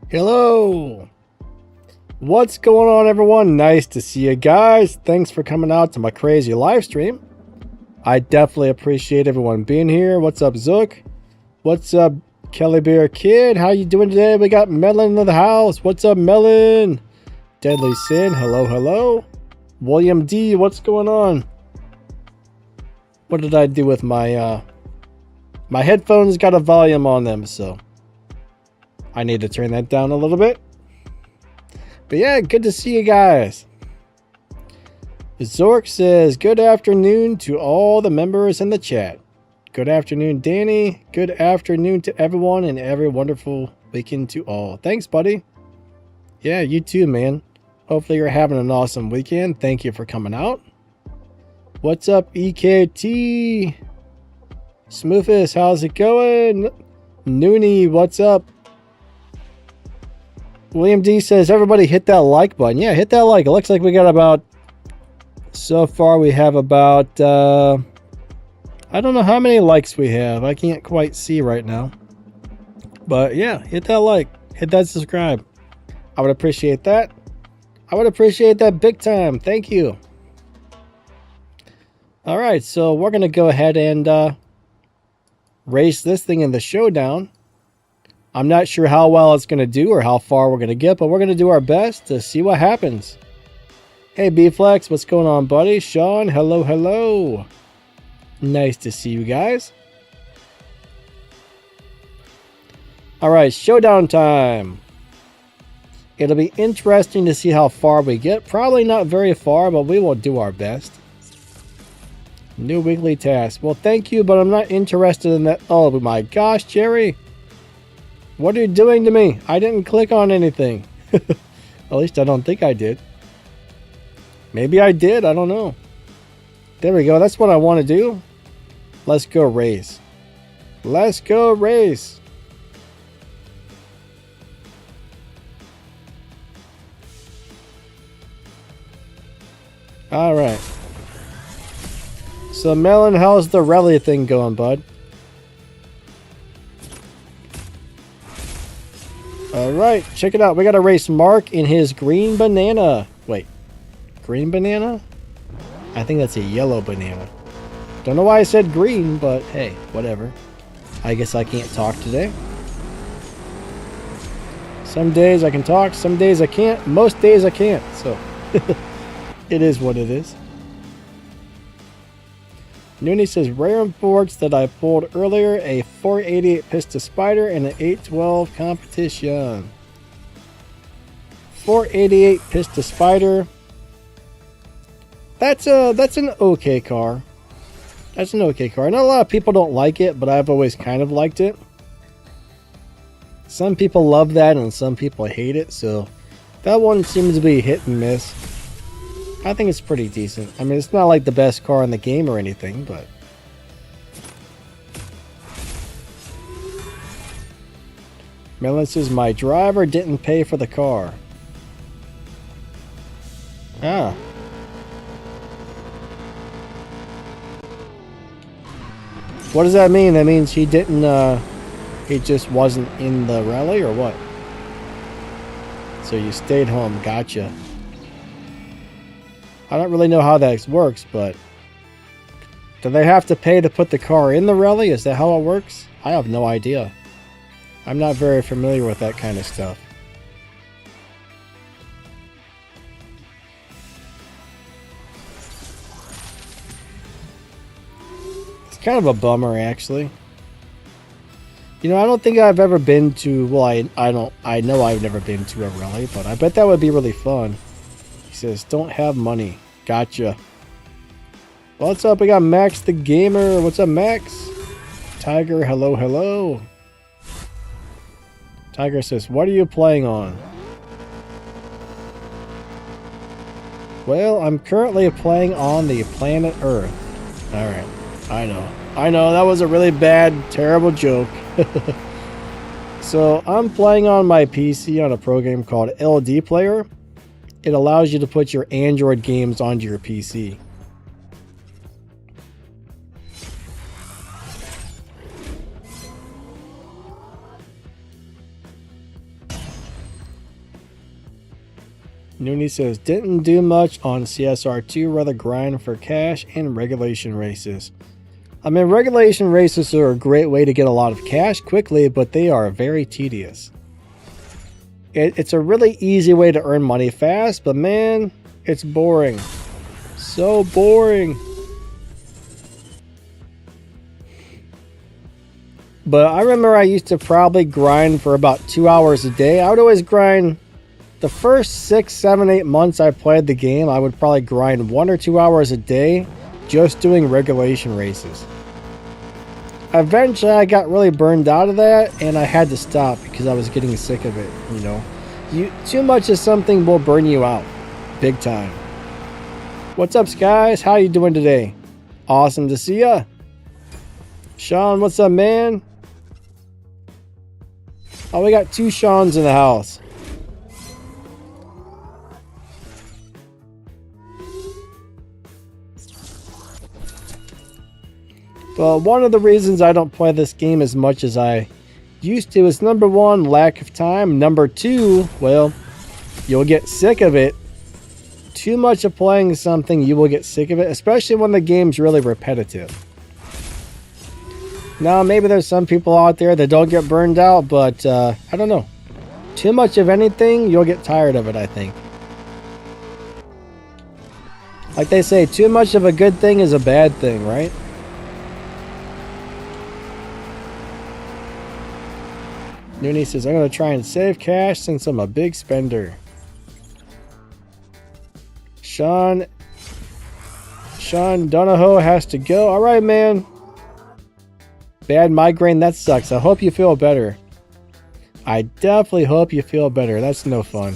Hello! What's going on, everyone? Nice to see you guys. Thanks for coming out to my crazy live stream. I definitely appreciate everyone being here. What's up, Zook? What's up, Kelly Bear Kid? How you doing today? We got Melon in the house. What's up, Melon? Deadly Sin, hello, hello. William D, what's going on? What did I do with my my headphones? Got a volume on them, so I need to turn that down a little bit. But yeah, good to see you guys. Zork says, good afternoon to all the members in the chat. Good afternoon, Danny. Good afternoon to everyone, and every wonderful weekend to all. Thanks, buddy. Yeah, you too, man. Hopefully you're having an awesome weekend. Thank you for coming out. What's up, EKT? Smoofus, how's it going? Noonie, what's up? William D says, everybody hit that like button. Yeah, hit that like. It looks like we got about, so far we have about, I don't know how many likes we have. I can't quite see right now. But yeah, hit that like. Hit that subscribe. I would appreciate that. I would appreciate that big time. Thank you. All right, so we're going to go ahead and race this thing in the showdown. I'm not sure how well it's going to do or how far we're going to get, but we're going to do our best to see what happens. Hey, B-Flex, what's going on, buddy? Sean, hello, hello. Nice to see you guys. All right, showdown time. It'll be interesting to see how far we get. Probably not very far, but we will do our best. New weekly task. Well, thank you, but I'm not interested in that. Oh my gosh, Jerry. What are you doing to me? I didn't click on anything. At least I don't think I did. Maybe I did. I don't know. There we go. That's what I want to do. Let's go race. Let's go race. All right. So, Melon, how's the rally thing going, bud? Alright, check it out. We got to race Mark in his green banana. Wait, green banana? I think that's a yellow banana. Don't know why I said green, but hey, whatever. I guess I can't talk today. Some days I can talk, some days I can't. Most days I can't, so it is what it is. Noonie says, rare imports that I pulled earlier, a 488 Pista Spider and an 812 competition. 488 Pista Spider. That's an okay car. That's an okay car. I know a lot of people don't like it, but I've always kind of liked it. Some people love that and some people hate it, so that one seems to be hit and miss. I think it's pretty decent. I mean, it's not like the best car in the game or anything, but... Melon says, my driver didn't pay for the car. Ah. What does that mean? That means he didn't, he just wasn't in the rally or what? So you stayed home. Gotcha. I don't really know how that works, but do they have to pay to put the car in the rally? Is that how it works? I have no idea. I'm not very familiar with that kind of stuff. It's kind of a bummer, actually. You know, I don't think I've ever been to, well, I know I've never been to a rally, but I bet that would be really fun. He says, don't have money. Gotcha. What's up? We got Max the Gamer. What's up, Max? Tiger, hello, hello. Tiger says, what are you playing on? Well, I'm currently playing on the planet Earth. Alright. I know. That was a really bad, terrible joke. So, I'm playing on my PC on a program called LD Player. It allows you to put your Android games onto your PC. Noonie says, didn't do much on CSR2, rather grind for cash and regulation races. I mean, regulation races are a great way to get a lot of cash quickly, but they are very tedious. It's a really easy way to earn money fast, but man, it's boring. So boring. But I remember I used to probably grind for about 2 hours a day. I would always grind the first 6, 7, 8 months I played the game. I would probably grind 1 or 2 hours a day just doing regulation races. Eventually I got really burned out of that and I had to stop because I was getting sick of it, you know. Too much of something will burn you out. Big time. What's up, guys? How you doing today? Awesome to see ya. Sean, what's up, man? Oh, we got 2 Seans in the house. Well, one of the reasons I don't play this game as much as I used to is number 1, lack of time. Number 2, well, you'll get sick of it. Too much of playing something, you will get sick of it, especially when the game's really repetitive. Now, maybe there's some people out there that don't get burned out, but I don't know. Too much of anything, you'll get tired of it, I think. Like they say, too much of a good thing is a bad thing, right? Noonie says, I'm going to try and save cash since I'm a big spender. Sean Donahoe has to go. All right, man. Bad migraine, that sucks. I hope you feel better. I definitely hope you feel better. That's no fun.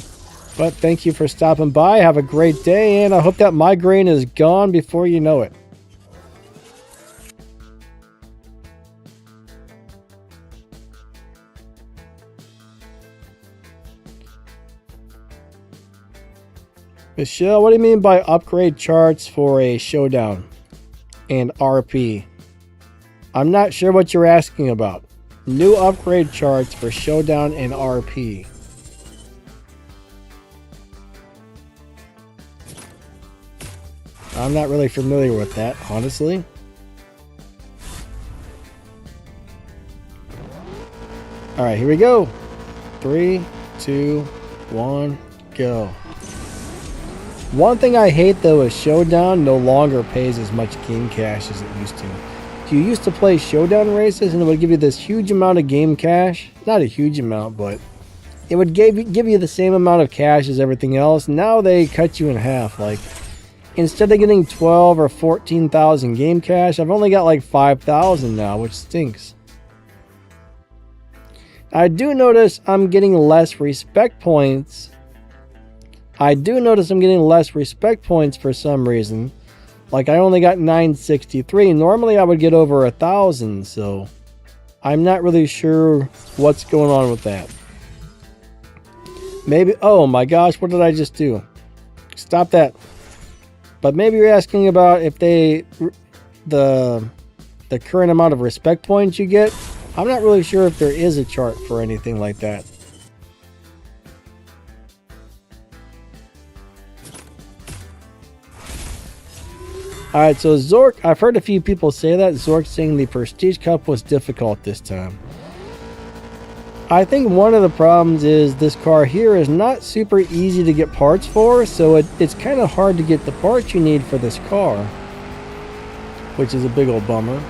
But thank you for stopping by. Have a great day, and I hope that migraine is gone before you know it. Michelle, what do you mean by upgrade charts for a Showdown and RP? I'm not sure what you're asking about. New upgrade charts for Showdown and RP. I'm not really familiar with that, honestly. Alright, here we go. 3, 2, 1, go. One thing I hate though is Showdown no longer pays as much game cash as it used to. You used to play Showdown races and it would give you this huge amount of game cash. Not a huge amount, but it would give you the same amount of cash as everything else. Now they cut you in half. Like, instead of getting 12 or 14,000 game cash, I've only got like 5,000 now, which stinks. I do notice I'm getting less respect points. For some reason. Like, I only got 963. Normally I would get over 1,000, so I'm not really sure what's going on with that. Maybe, oh my gosh, what did I just do? Stop that. But maybe you're asking about if the current amount of respect points you get. I'm not really sure if there is a chart for anything like that. Alright, so Zork, I've heard a few people say that. Zork saying the Prestige Cup was difficult this time. I think one of the problems is this car here is not super easy to get parts for, so it's kind of hard to get the parts you need for this car, which is a big old bummer.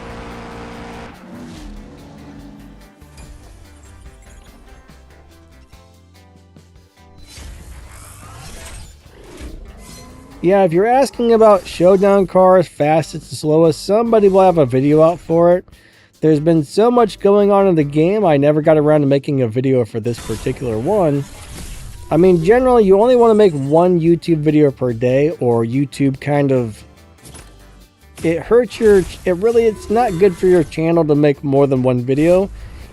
Yeah, if you're asking about Showdown cars, fastest and slowest, somebody will have a video out for it. There's been so much going on in the game, I never got around to making a video for this particular one. I mean, generally, you only want to make one YouTube video per day, or YouTube kind of... It's not good for your channel to make more than one video.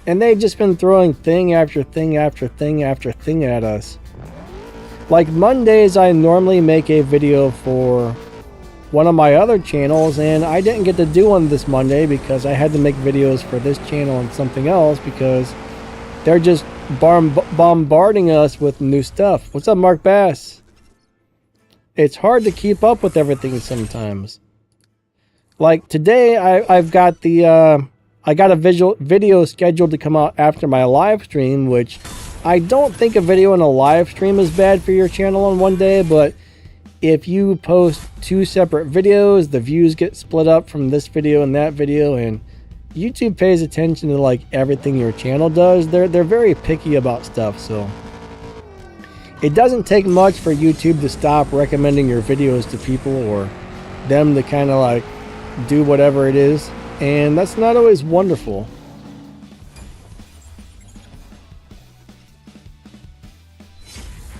And they've just been throwing thing after thing after thing after thing at us. Like Mondays, I normally make a video for one of my other channels, and I didn't get to do one this Monday because I had to make videos for this channel and something else because they're just bombarding us with new stuff. What's up, Mark Bass? It's hard to keep up with everything sometimes. Like today, I've got I got a video scheduled to come out after my live stream, which I don't think a video and a live stream is bad for your channel on one day, but if you post 2 separate videos, the views get split up from this video and that video, and YouTube pays attention to like everything your channel does. They're very picky about stuff, so it doesn't take much for YouTube to stop recommending your videos to people or them to kind of like do whatever it is, and that's not always wonderful.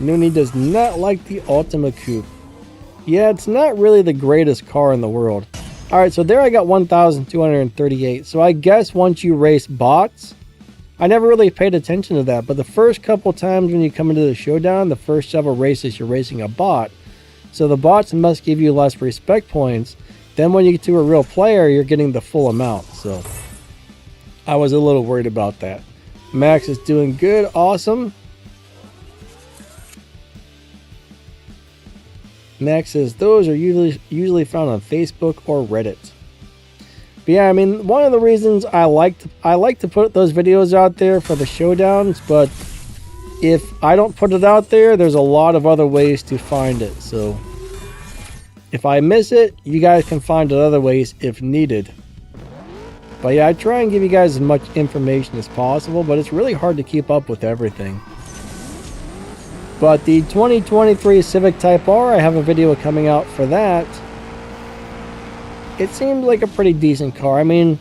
Noonie does not like the Ultima Coupe. Yeah, it's not really the greatest car in the world. Alright, so there I got 1,238. So I guess once you race bots, I never really paid attention to that, but the first couple times when you come into the Showdown, the first several races you're racing a bot. So the bots must give you less respect points. Then when you get to a real player, you're getting the full amount. So I was a little worried about that. Max is doing good, awesome. Max says those are usually found on Facebook or Reddit. But yeah, I mean, one of the reasons I like to put those videos out there for the Showdowns, but if I don't put it out there, there's a lot of other ways to find it. So if I miss it, you guys can find it other ways if needed. But yeah, I try and give you guys as much information as possible, but it's really hard to keep up with everything. But the 2023 Civic Type R, I have a video coming out for that. It seems like a pretty decent car. I mean,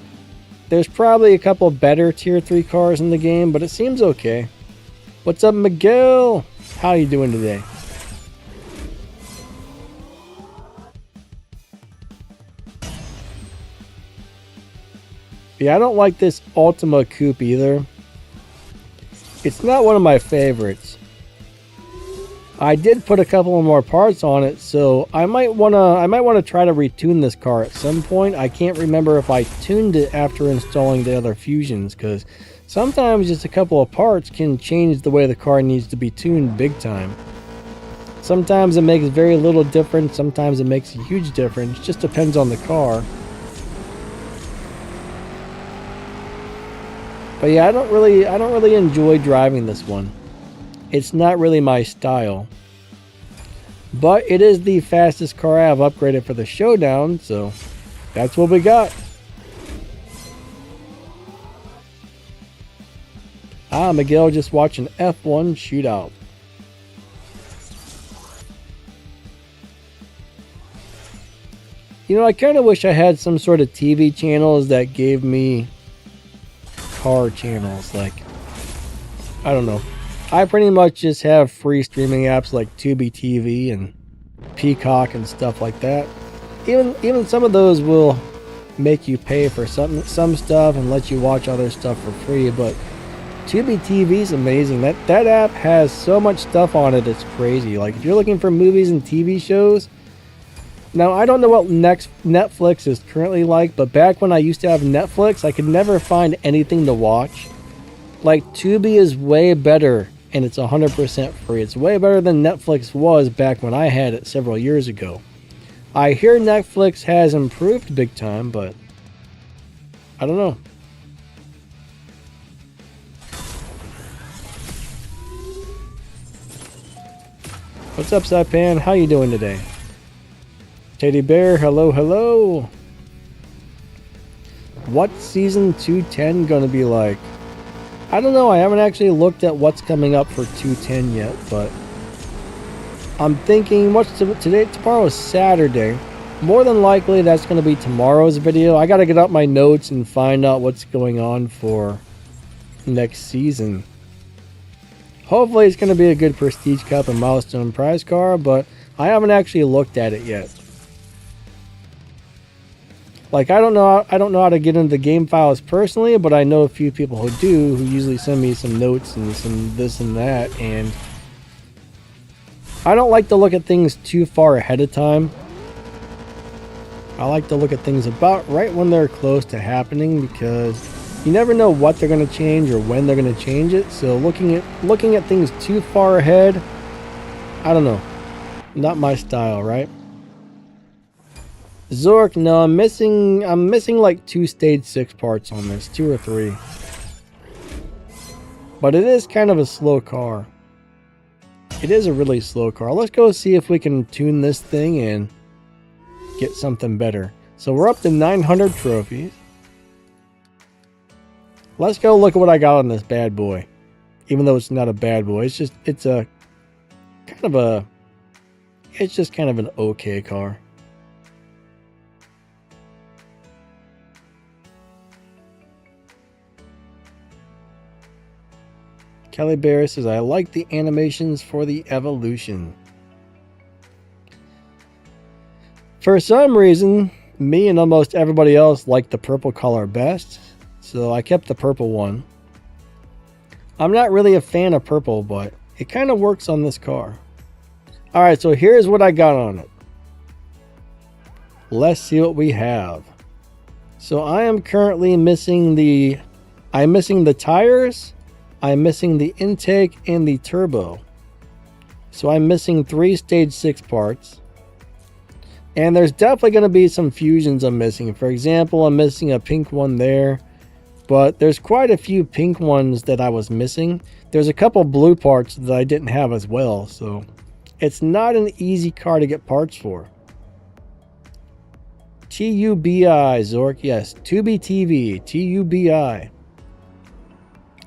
there's probably a couple better tier 3 cars in the game, but it seems okay. What's up, Miguel? How you doing today? Yeah, I don't like this Ultima Coupe either. It's not one of my favorites. I did put a couple of more parts on it, so I might wanna try to retune this car at some point. I can't remember if I tuned it after installing the other fusions, because sometimes just a couple of parts can change the way the car needs to be tuned big time. Sometimes it makes very little difference, sometimes it makes a huge difference. It just depends on the car. But yeah, I don't really enjoy driving this one. It's not really my style. But it is the fastest car I have upgraded for the Showdown, so that's what we got. Ah, Miguel just watching F1 shootout. You know, I kind of wish I had some sort of TV channels that gave me car channels. Like, I don't know. I pretty much just have free streaming apps like Tubi TV and Peacock and stuff like that. Even some of those will make you pay for some stuff and let you watch other stuff for free, but Tubi TV is amazing. That app has so much stuff on it, it's crazy. Like if you're looking for movies and TV shows, now I don't know what Netflix is currently like, but back when I used to have Netflix, I could never find anything to watch. Like Tubi is way better. And it's 100% free. It's way better than Netflix was back when I had it several years ago. I hear Netflix has improved big time, but I don't know. What's up, Saipan? How you doing today? Teddy Bear, hello, hello. What's season 210 gonna be like? I don't know, I haven't actually looked at what's coming up for 210 yet, but I'm thinking, tomorrow is Saturday. More than likely that's going to be tomorrow's video. I got to get out my notes and find out what's going on for next season. Hopefully it's going to be a good Prestige Cup and Milestone prize car, but I haven't actually looked at it yet. Like, I don't know how to get into the game files personally, but I know a few people who do, who usually send me some notes and some this and that, and I don't like to look at things too far ahead of time. I like to look at things about right when they're close to happening, because you never know what they're going to change or when they're going to change it. So looking at things too far ahead, I don't know. Not my style, right? Zork, no, I'm missing like 2 stage 6 parts on this, 2 or 3. But it is kind of a slow car. It is a really slow car. Let's go see if we can tune this thing and get something better. So we're up to 900 trophies. Let's go look at what I got on this bad boy. Even though it's not a bad boy, it's just kind of an okay car. Kelly Bear says, I like the animations for the evolution. For some reason, me and almost everybody else like the purple color best, so I kept the purple one. I'm not really a fan of purple, but it kind of works on this car. Alright, so here's what I got on it. Let's see what we have. So I am currently missing the tires, I'm missing the intake and the turbo. So I'm missing 3 stage 6 parts. And there's definitely going to be some fusions I'm missing. For example, I'm missing a pink one there. But there's quite a few pink ones that I was missing. There's a couple blue parts that I didn't have as well. So it's not an easy car to get parts for. TUBI, Zork. Yes, Tubi TV. TUBI.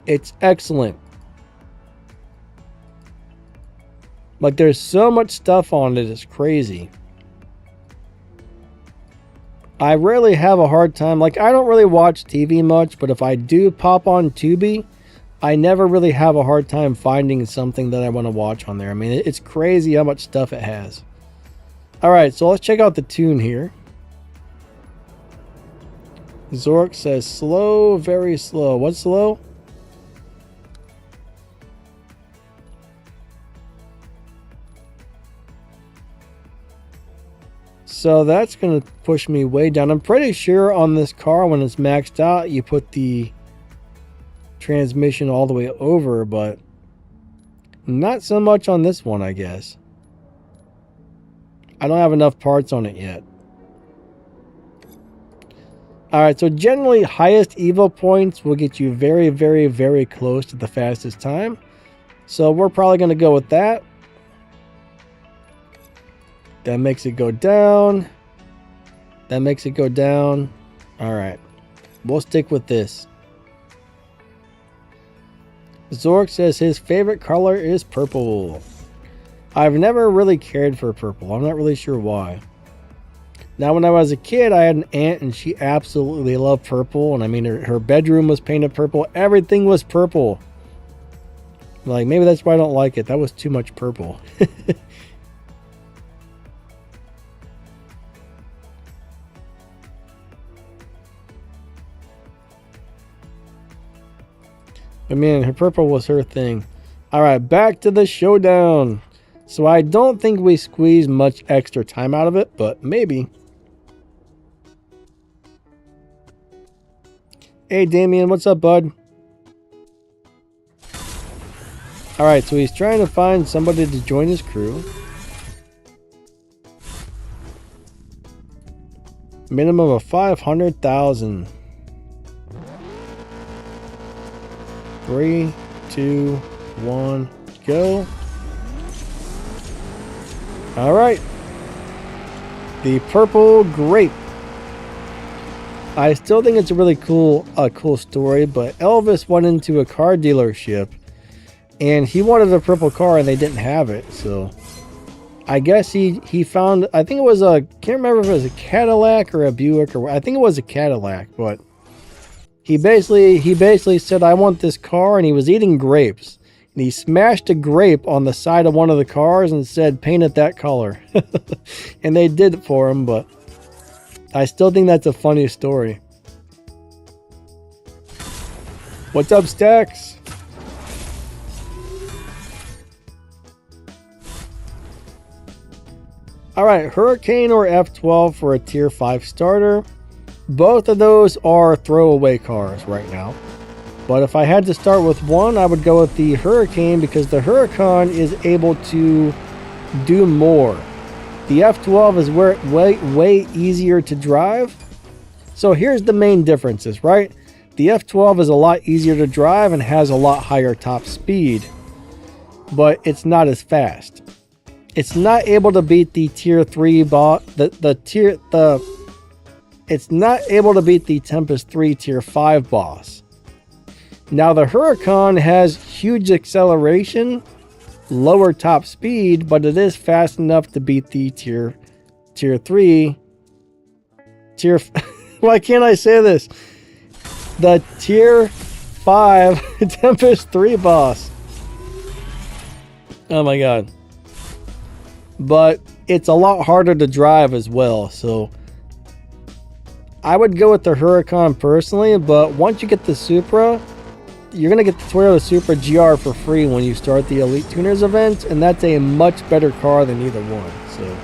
It's excellent. Like, there's so much stuff on it, it's crazy. I rarely have a hard time. Like, I don't really watch TV much, but if I do pop on Tubi, I never really have a hard time finding something that I want to watch on there. I mean, it's crazy how much stuff it has. Alright, so let's check out the tune here. Zork says, slow, very slow. What's slow? So that's going to push me way down. I'm pretty sure on this car, when it's maxed out, you put the transmission all the way over, but not so much on this one, I guess. I don't have enough parts on it yet. Alright, so generally highest Evo points will get you very, very, very close to the fastest time. So we're probably going to go with that. That makes it go down. That makes it go down. Alright. We'll stick with this. Zork says his favorite color is purple. I've never really cared for purple. I'm not really sure why. Now, when I was a kid, I had an aunt and she absolutely loved purple. And I mean, her bedroom was painted purple. Everything was purple. Like, maybe that's why I don't like it. That was too much purple. But man, her purple was her thing. Alright, back to the showdown. So I don't think we squeezed much extra time out of it, but maybe. Hey Damien, what's up, bud? Alright, so he's trying to find somebody to join his crew. Minimum of 500,000. 3, 2, 1, go. Alright. The purple grape. I still think it's a really cool story, but Elvis went into a car dealership and he wanted a purple car and they didn't have it. So I guess he found, I think it was a, can't remember if it was a Cadillac or a Buick, or I think it was a Cadillac, but he basically said, I want this car, and he was eating grapes. And he smashed a grape on the side of one of the cars and said, paint it that color. And they did it for him, but I still think that's a funny story. What's up, Stacks? Alright, Hurricane or F12 for a tier 5 starter. Both of those are throwaway cars right now. But if I had to start with one, I would go with the Hurricane, because the Huracan is able to do more. The F12 is way easier to drive. So here's the main differences, right? The F12 is a lot easier to drive and has a lot higher top speed, but it's not as fast. It's not able to beat the tier 3 boss. It's not able to beat the Tempest 3 tier 5 boss. Now the Huracan has huge acceleration, lower top speed, but it is fast enough to beat the tier 3. Why can't I say this? The tier 5 Tempest 3 boss. Oh my god. But it's a lot harder to drive as well, so I would go with the Huracan personally, but once you get the Supra, you're going to get the Toyota Supra GR for free when you start the Elite Tuners event, and that's a much better car than either one, so.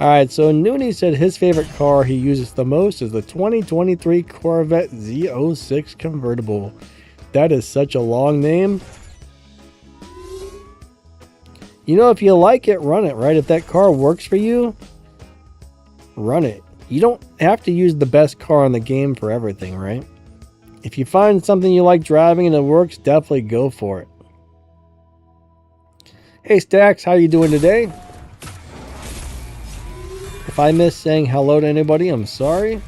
Alright, so Noonie said his favorite car he uses the most is the 2023 Corvette Z06 convertible. That is such a long name. You know, if you like it, run it, right? If that car works for you, run it. You don't have to use the best car in the game for everything, right? If you find something you like driving and it works, definitely go for it. Hey Stacks, how you doing today? If I miss saying hello to anybody, I'm sorry.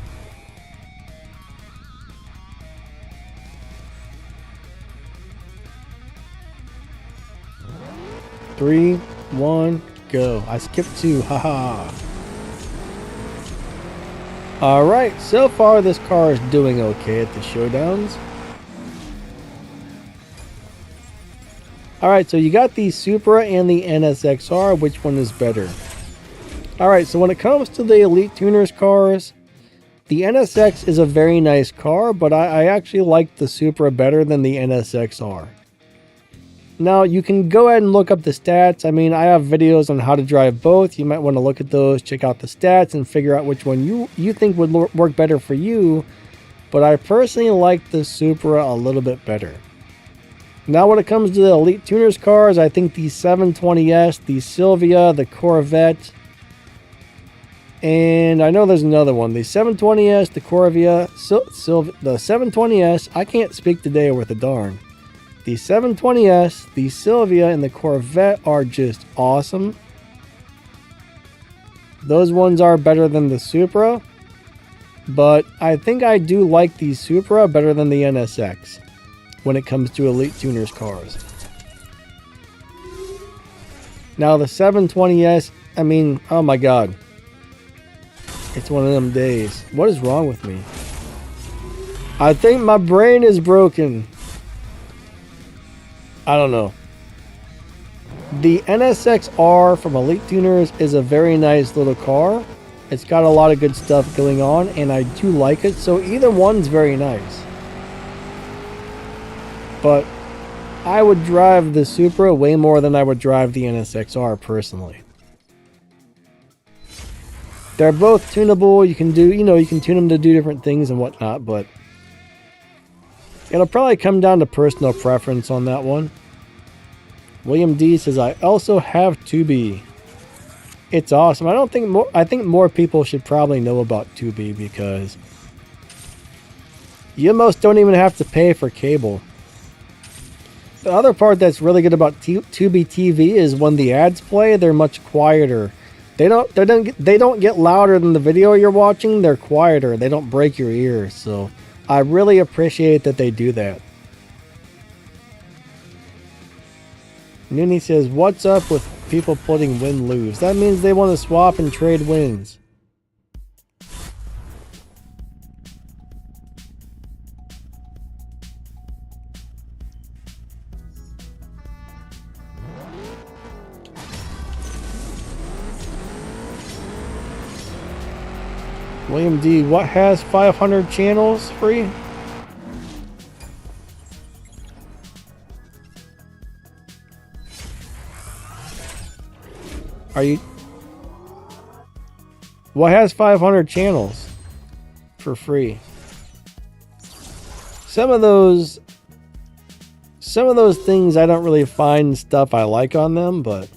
Three, one, go. I skipped 2, haha. Alright, so far this car is doing okay at the showdowns. Alright, so you got the Supra and the NSXR. Which one is better? Alright, so when it comes to the Elite Tuners cars, the NSX is a very nice car, but I actually like the Supra better than the NSXR. Now, you can go ahead and look up the stats. I mean, I have videos on how to drive both. You might want to look at those, check out the stats, and figure out which one you think would work better for you. But I personally like the Supra a little bit better. Now, when it comes to the Elite Tuners cars, I think the 720S, the Silvia, the Corvette, and I know there's another one. The 720S, the Corvia, the 720S, I can't speak today worth a darn. The 720S, the Silvia, and the Corvette are just awesome. Those ones are better than the Supra, but I think I do like the Supra better than the NSX when it comes to Elite Tuners cars. Now the 720S, I mean, oh my god. It's one of them days. What is wrong with me? I think my brain is broken. I don't know. The NSX-R from Elite Tuners is a very nice little car. It's got a lot of good stuff going on, and I do like it, so either one's very nice. But I would drive the Supra way more than I would drive the NSX-R personally. They're both tunable. You can do, you can tune them to do different things and whatnot, but it'll probably come down to personal preference on that one. William D says, I also have Tabe. It's awesome. I think more people should probably know about Tabe because you almost don't even have to pay for cable. The other part that's really good about Tabe TV is when the ads play, they're much quieter. They don't get louder than the video you're watching. They're quieter. They don't break your ears. So I really appreciate that they do that. Noonie says, what's up with people putting win-lose? That means they want to swap and trade wins. William D, what has 500 channels free? Well, it has 500 channels for free. Some of those things I don't really find stuff I like on them, but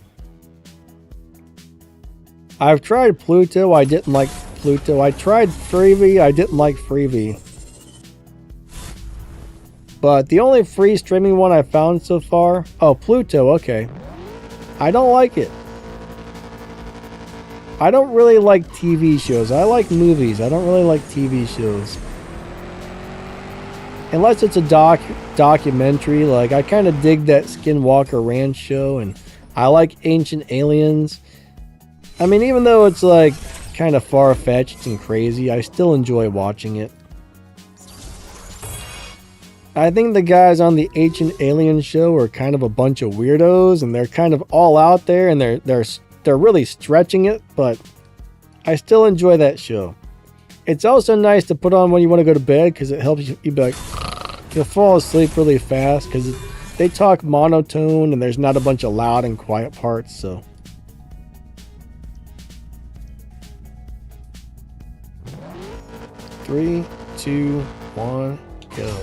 I've tried Pluto. I didn't like Pluto. I tried Freebie. I didn't like Freebie. But the only free streaming one I found so far... Oh, Pluto, okay. I don't like it. I don't really like TV shows. I like movies. I don't really like TV shows. Unless it's a documentary. Like, I kind of dig that Skinwalker Ranch show. And I like Ancient Aliens. I mean, even though it's like kind of far-fetched and crazy, I still enjoy watching it. I think the guys on the Ancient Aliens show are kind of a bunch of weirdos, and they're kind of all out there, and they're really stretching it, but I still enjoy that show. It's also nice to put on when you want to go to bed, because it helps you be like, you'll fall asleep really fast, because they talk monotone, and there's not a bunch of loud and quiet parts, so. Three, two, one, go.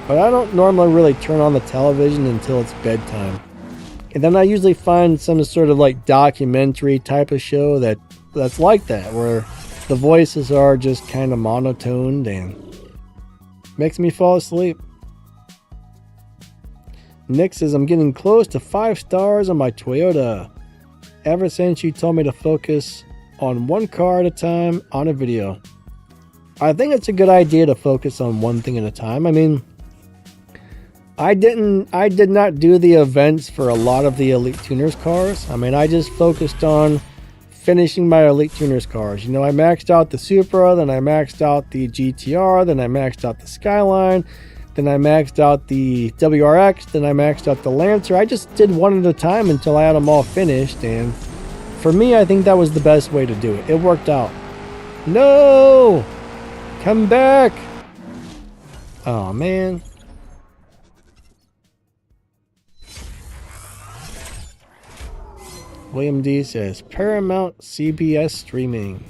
But I don't normally really turn on the television until it's bedtime. And then I usually find some sort of like documentary type of show that's like that, where the voices are just kind of monotoned and makes me fall asleep. Nick says, I'm getting close to 5 stars on my Toyota. Ever since you told me to focus on one car at a time on a video. I think it's a good idea to focus on one thing at a time. I mean, I did not do the events for a lot of the Elite Tuners cars. I mean, I just focused on finishing my Elite Tuners cars. You know, I maxed out the Supra, then I maxed out the GTR, then I maxed out the Skyline, then I maxed out the WRX, then I maxed out the Lancer. I just did one at a time until I had them all finished, and for me, I think that was the best way to do it. It worked out. No! Come back! Oh, man. William D says, Paramount CBS streaming.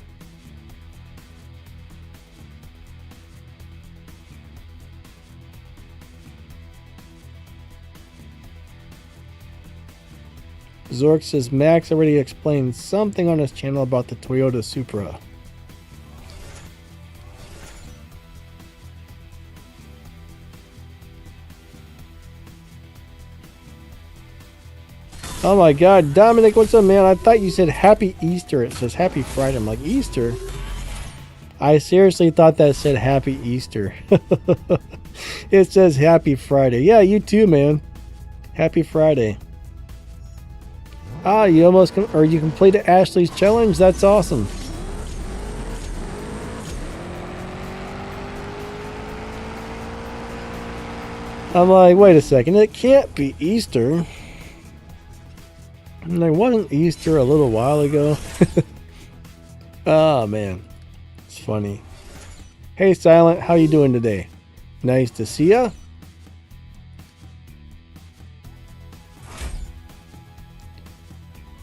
Zork says, Max already explained something on his channel about the Toyota Supra. Oh my god, Dominic, what's up, man? I thought you said Happy Easter. It says Happy Friday. I'm like, Easter? I seriously thought that said Happy Easter. It says Happy Friday. Yeah, you too, man. Happy Friday. Ah, you almost you completed Ashley's challenge? That's awesome. I'm like, wait a second, it can't be Easter. And there wasn't Easter a little while ago. Oh man, it's funny. Hey Silent, how you doing today? Nice to see ya.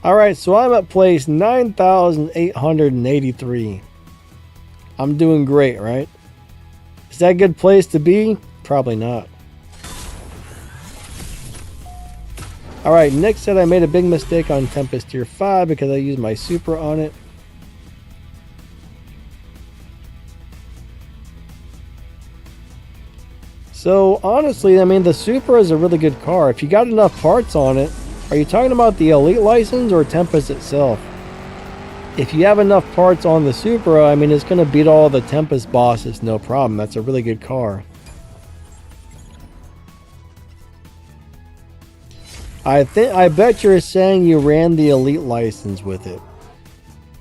Alright, so I'm at place 9,883. I'm doing great, right? Is that a good place to be? Probably not. Alright, Nick said I made a big mistake on Tempest Tier 5 because I used my Supra on it. So, honestly, I mean, the Supra is a really good car. If you got enough parts on it, are you talking about the Elite license or Tempest itself? If you have enough parts on the Supra, I mean, it's going to beat all the Tempest bosses, no problem. That's a really good car. I bet you're saying you ran the Elite license with it.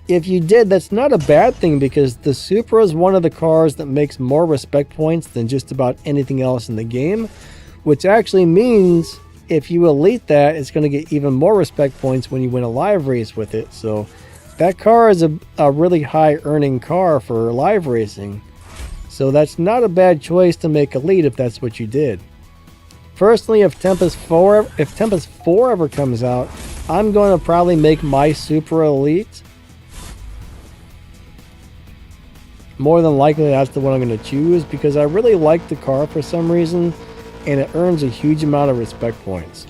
If you did, that's not a bad thing because the Supra is one of the cars that makes more respect points than just about anything else in the game, which actually means if you Elite that, it's going to get even more respect points when you win a live race with it. So that car is a really high earning car for live racing. So that's not a bad choice to make Elite if that's what you did. Personally, if Tempest 4 ever comes out, I'm going to probably make my Super Elite. More than likely, that's the one I'm going to choose because I really like the car for some reason, and it earns a huge amount of respect points.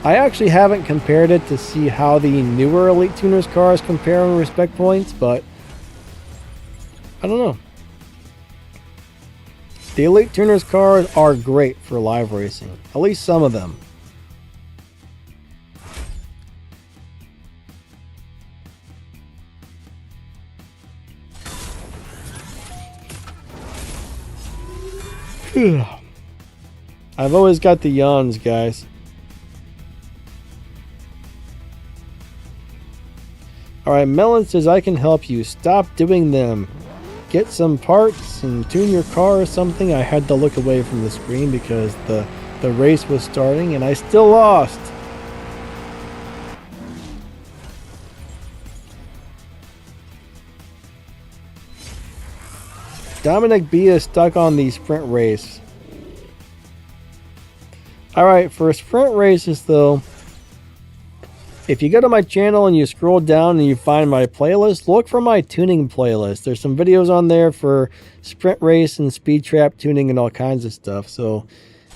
I actually haven't compared it to see how the newer Elite Tuners cars compare in respect points, but I don't know. The Elite Tuners cars are great for live racing, at least some of them. I've always got the yawns, guys. Alright, Melon says I can help you. Stop doing them. Get some parts and tune your car or something. I had to look away from the screen because the race was starting and I still lost. Dominic B is stuck on the sprint race. Alright, for sprint races though, if you go to my channel and you scroll down and you find my playlist, look for my tuning playlist. There's some videos on there for sprint race and speed trap tuning and all kinds of stuff. So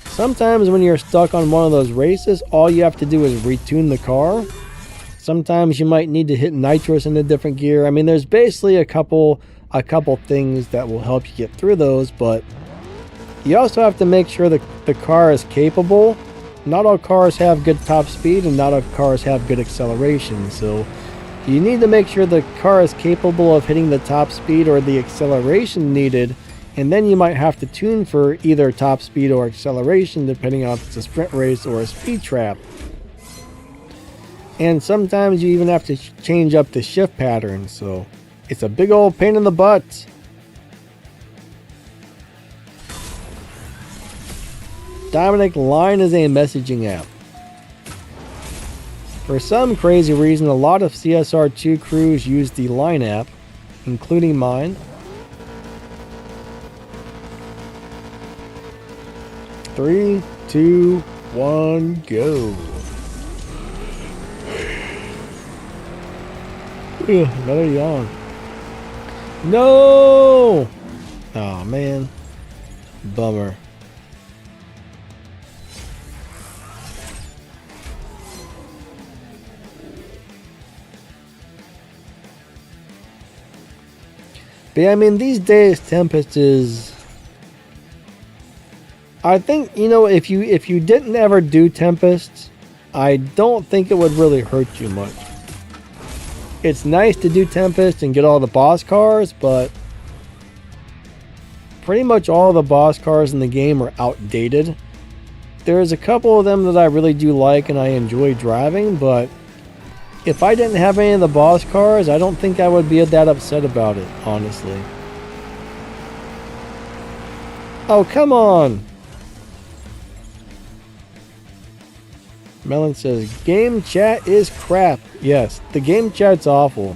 sometimes when you're stuck on one of those races, all you have to do is retune the car. Sometimes you might need to hit nitrous in a different gear. I mean, there's basically a couple things that will help you get through those, but you also have to make sure that the car is capable. Not all cars have good top speed and not all cars have good acceleration, so you need to make sure the car is capable of hitting the top speed or the acceleration needed, and then you might have to tune for either top speed or acceleration depending on if it's a sprint race or a speed trap. And sometimes you even have to change up the shift pattern, so it's a big old pain in the butt. Dominic, Line is a messaging app. For some crazy reason, a lot of CSR2 crews use the Line app, including mine. Three, two, one, go. Another yawn. No! Oh man. Bummer. But yeah, I mean, these days Tempest is, I think, you know, if you didn't ever do Tempest, I don't think it would really hurt you much. It's nice to do Tempest and get all the boss cars, but pretty much all the boss cars in the game are outdated. There's a couple of them that I really do like and I enjoy driving, but if I didn't have any of the boss cars, I don't think I would be that upset about it, honestly. Oh, come on! Melon says, game chat is crap. Yes, the game chat's awful.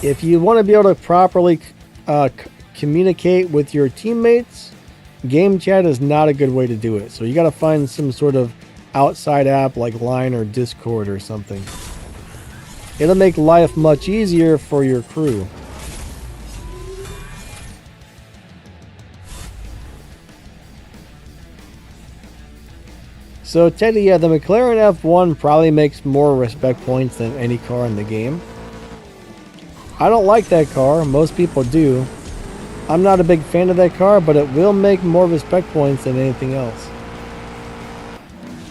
If you want to be able to properly communicate with your teammates, game chat is not a good way to do it. So you got to find some sort of outside app like Line or Discord or something. It'll make life much easier for your crew. So Teddy, yeah, the McLaren F1 probably makes more respect points than any car in the game. I don't like that car, most people do. I'm not a big fan of that car, but it will make more respect points than anything else.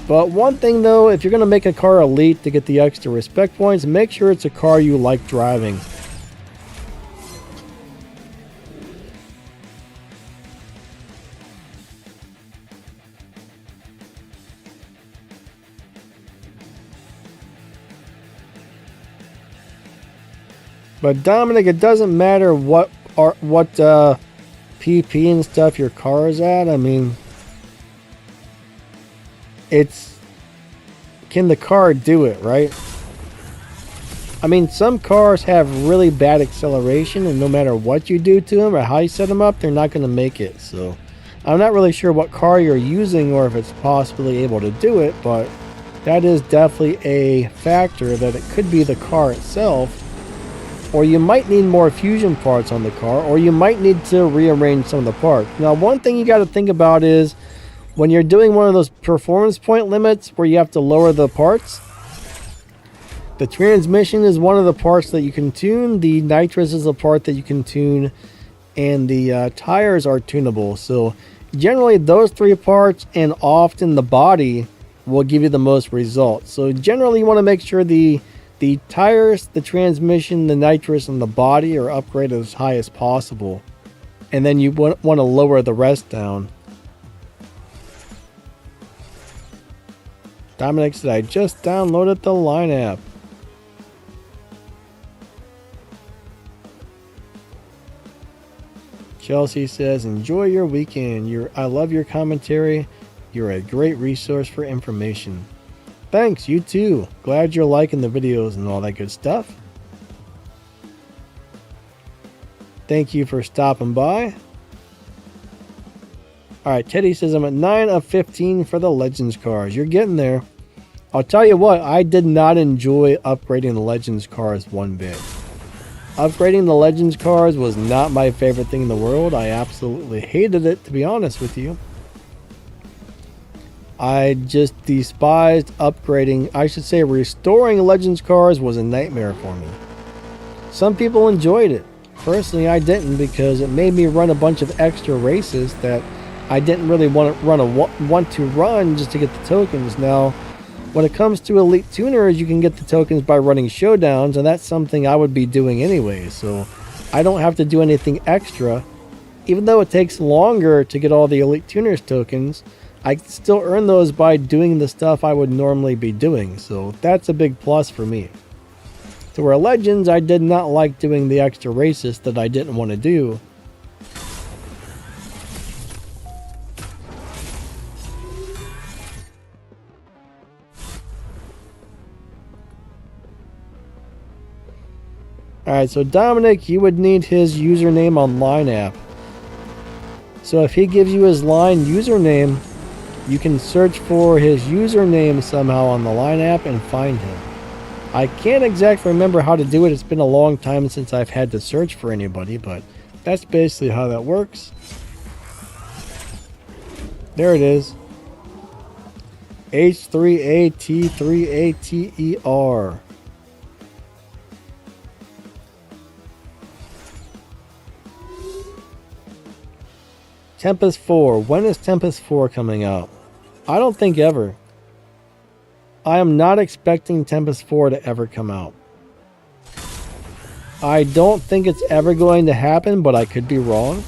But one thing though, if you're going to make a car elite to get the extra respect points, make sure it's a car you like driving. But Dominic, it doesn't matter what PP and stuff your car is at. I mean, it's, can the car do it, right? I mean, some cars have really bad acceleration, and no matter what you do to them or how you set them up, they're not going to make it. So I'm not really sure what car you're using or if it's possibly able to do it, but that is definitely a factor, that it could be the car itself, or you might need more fusion parts on the car, or you might need to rearrange some of the parts. Now, one thing you got to think about is when you're doing one of those performance point limits where you have to lower the parts, the transmission is one of the parts that you can tune, the nitrous is a part that you can tune, and the tires are tunable. So generally those three parts and often the body will give you the most results. So generally you want to make sure the tires, the transmission, the nitrous, and the body are upgraded as high as possible. And then you want to lower the rest down. Dominic said, I just downloaded the Line app. Chelsea says, enjoy your weekend. I love your commentary. You're a great resource for information. Thanks, you too. Glad you're liking the videos and all that good stuff. Thank you for stopping by. Alright, Teddy says, I'm at 9 of 15 for the Legends cars. You're getting there. I'll tell you what, I did not enjoy upgrading the Legends cars one bit. Upgrading the Legends cars was not my favorite thing in the world. I absolutely hated it, to be honest with you. I just despised upgrading. I should say restoring Legends cars was a nightmare for me. Some people enjoyed it. Personally, I didn't, because it made me run a bunch of extra races that I didn't really want to run just to get the tokens. Now, when it comes to Elite Tuners, you can get the tokens by running Showdowns, and that's something I would be doing anyway, so I don't have to do anything extra. Even though it takes longer to get all the Elite Tuners tokens, I can still earn those by doing the stuff I would normally be doing, so that's a big plus for me. To where Legends, I did not like doing the extra races that I didn't want to do. Alright, so Dominic, you would need his username on Line app. So if he gives you his Line username, you can search for his username somehow on the Line app and find him. I can't exactly remember how to do it. It's been a long time since I've had to search for anybody, but that's basically how that works. There it is. H3AT3ATER. Tempest 4. When is Tempest 4 coming out? I don't think ever. I am not expecting Tempest 4 to ever come out. I don't think it's ever going to happen, but I could be wrong.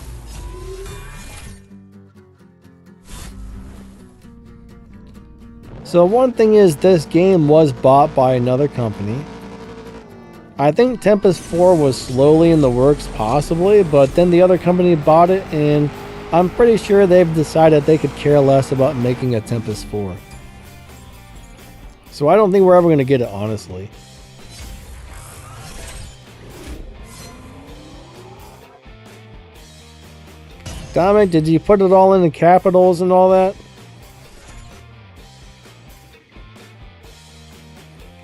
So one thing is, this game was bought by another company. I think Tempest 4 was slowly in the works, possibly, but then the other company bought it, and I'm pretty sure they've decided they could care less about making a Tempest 4. So I don't think we're ever going to get it, honestly. Dominic, did you put it all in the capitals and all that?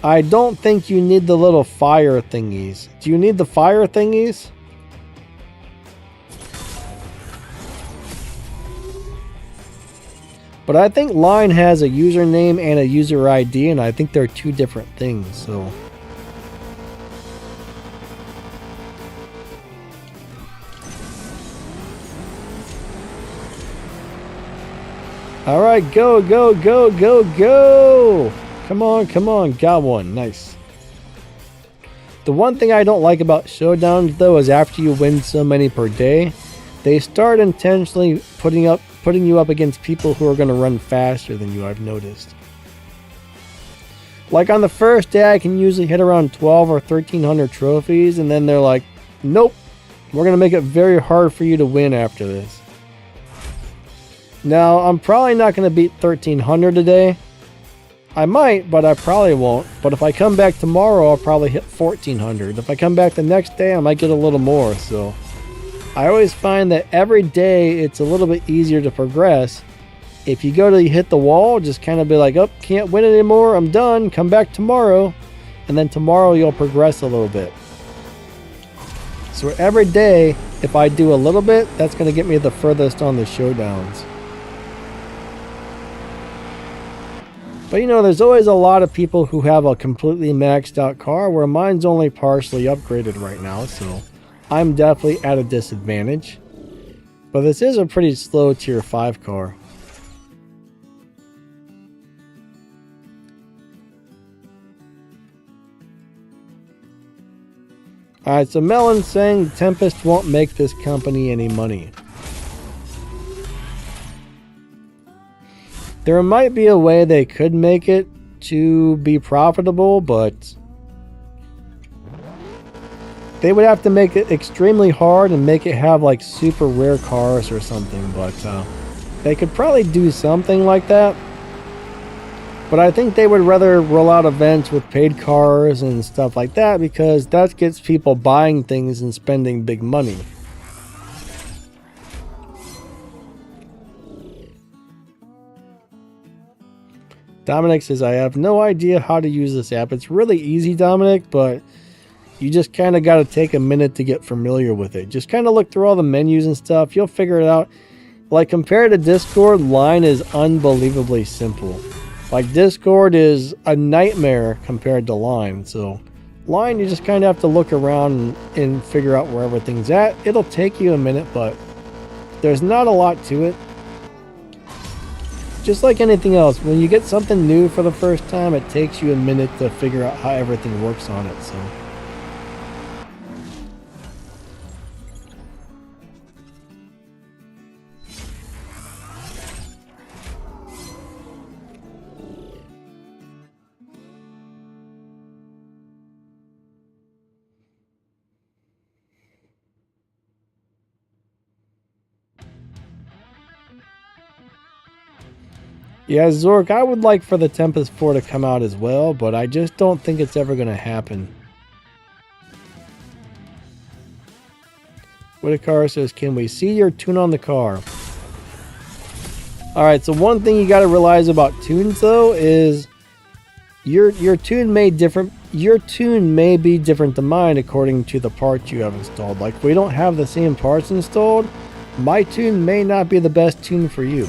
I don't think you need the little fire thingies. Do you need the fire thingies? But I think Line has a username and a user ID, and I think they're two different things, so. Alright, go, go, go, go, go! Come on, come on, got one, nice. The one thing I don't like about Showdowns, though, is after you win so many per day, they start intentionally putting you up against people who are going to run faster than you, I've noticed. Like on the first day, I can usually hit around 12 or 1300 trophies, and then they're like, nope, we're going to make it very hard for you to win after this. Now, I'm probably not going to beat 1300 today. I might, but I probably won't. But if I come back tomorrow, I'll probably hit 1400. If I come back the next day, I might get a little more, so I always find that every day it's a little bit easier to progress. If you go to hit the wall, just kind of be like, oh, can't win anymore, I'm done, come back tomorrow. And then tomorrow you'll progress a little bit. So every day, if I do a little bit, that's going to get me the furthest on the showdowns. But you know, there's always a lot of people who have a completely maxed out car, where mine's only partially upgraded right now, so I'm definitely at a disadvantage. But this is a pretty slow tier 5 car. Alright, so Melon's saying Tempest won't make this company any money. There might be a way they could make it to be profitable, but they would have to make it extremely hard and make it have like super rare cars or something. But they could probably do something like that. But I think they would rather roll out events with paid cars and stuff like that, because that gets people buying things and spending big money. Dominic says, I have no idea how to use this app. It's really easy, Dominic, but you just kind of got to take a minute to get familiar with it. Just kind of look through all the menus and stuff. You'll figure it out. Like, compared to Discord, Line is unbelievably simple. Like, Discord is a nightmare compared to Line. So, Line, you just kind of have to look around and figure out where everything's at. It'll take you a minute, but there's not a lot to it. Just like anything else, when you get something new for the first time, it takes you a minute to figure out how everything works on it, so. Yeah, Zork, I would like for the Tempest 4 to come out as well, but I just don't think it's ever going to happen. Whitaker says, can we see your tune on the car? Alright, so one thing you got to realize about tunes, though, is your tune may be different than mine according to the parts you have installed. Like, if we don't have the same parts installed, my tune may not be the best tune for you.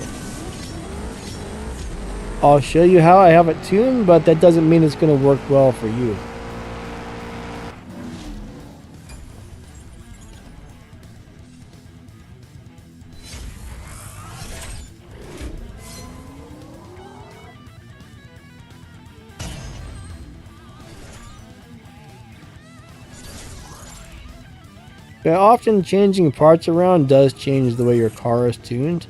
I'll show you how I have it tuned, but that doesn't mean it's going to work well for you. Yeah, often changing parts around does change the way your car is tuned.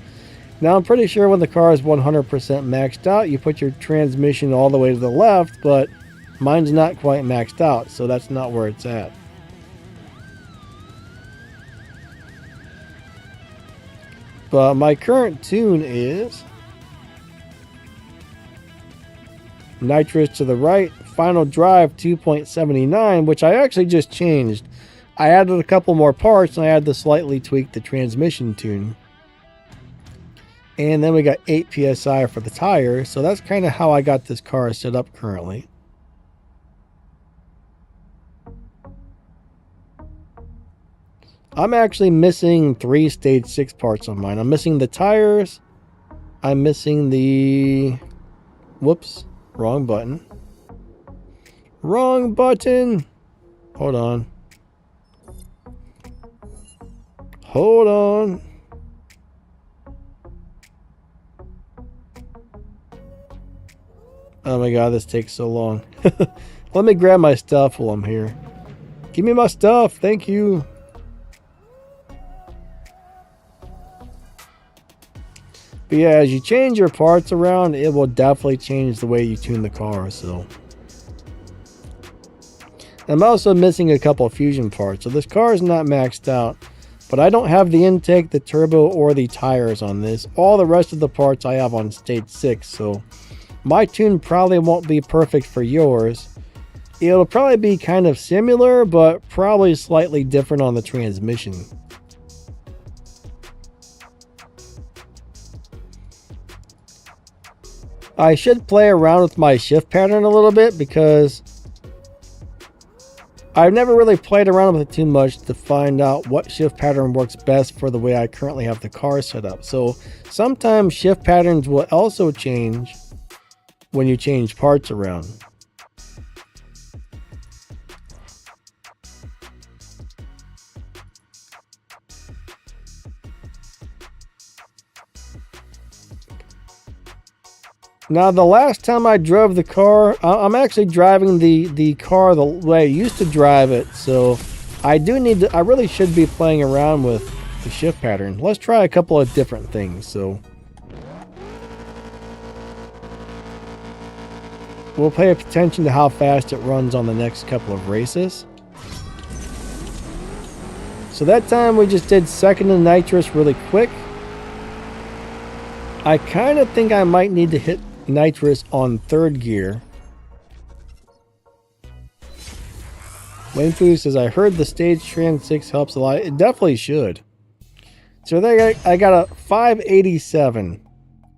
Now, I'm pretty sure when the car is 100% maxed out, you put your transmission all the way to the left, but mine's not quite maxed out, so that's not where it's at. But my current tune is nitrous to the right, final drive 2.79, which I actually just changed. I added a couple more parts, and I had to slightly tweak the transmission tune. And then we got 8 PSI for the tire. So that's kind of how I got this car set up currently. I'm actually missing 3 stage 6 parts on mine. I'm missing the tires. I'm missing the... Whoops. Wrong button. Wrong button. Hold on. Hold on. Oh my god, this takes so long. Let me grab my stuff while I'm here. Give me my stuff, thank you. But yeah, as you change your parts around, it will definitely change the way you tune the car, so. I'm also missing a couple of fusion parts, so this car is not maxed out. But I don't have the intake, the turbo, or the tires on this. All the rest of the parts I have on stage 6, so my tune probably won't be perfect for yours. It'll probably be kind of similar, but probably slightly different on the transmission. I should play around with my shift pattern a little bit because I've never really played around with it too much to find out what shift pattern works best for the way I currently have the car set up. So sometimes shift patterns will also change when you change parts around. Now, the last time I drove the car, I'm actually driving the car the way I used to drive it. So I really should be playing around with the shift pattern. Let's try a couple of different things. So we'll pay attention to how fast it runs on the next couple of races. So that time we just did second and nitrous really quick. I kind of think I might need to hit nitrous on third gear. Winfu says, I heard the stage tram 6 helps a lot. It definitely should. So there I got a 587.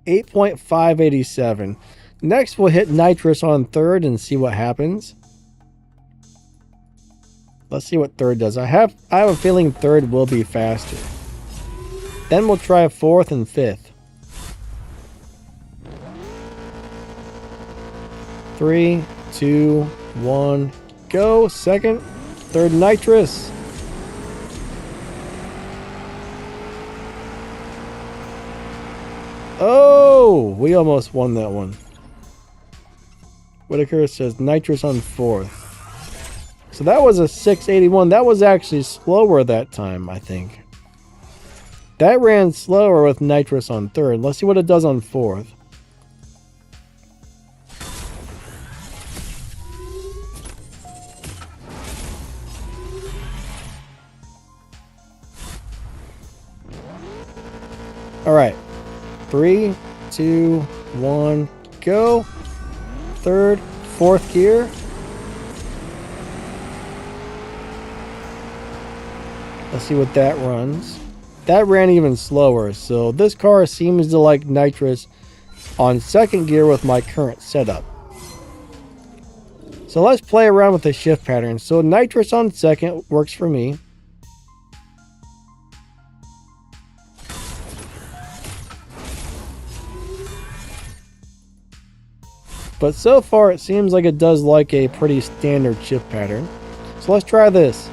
8.587. Next we'll hit nitrous on third and see what happens. Let's see what third does. I have a feeling third will be faster. Then we'll try fourth and fifth. 3, 2, 1, go. Second, third nitrous. Oh, we almost won that one. Whitaker says nitrous on fourth. So that was a 681. That was actually slower that time, I think. That ran slower with nitrous on third. Let's see what it does on fourth. All right, 3, 2, 1, go. Third, fourth gear. Let's see what that runs. That ran even slower, so this car seems to like nitrous on second gear with my current setup. So let's play around with the shift pattern. So nitrous on second works for me. But so far it seems like it does like a pretty standard shift pattern. So let's try this.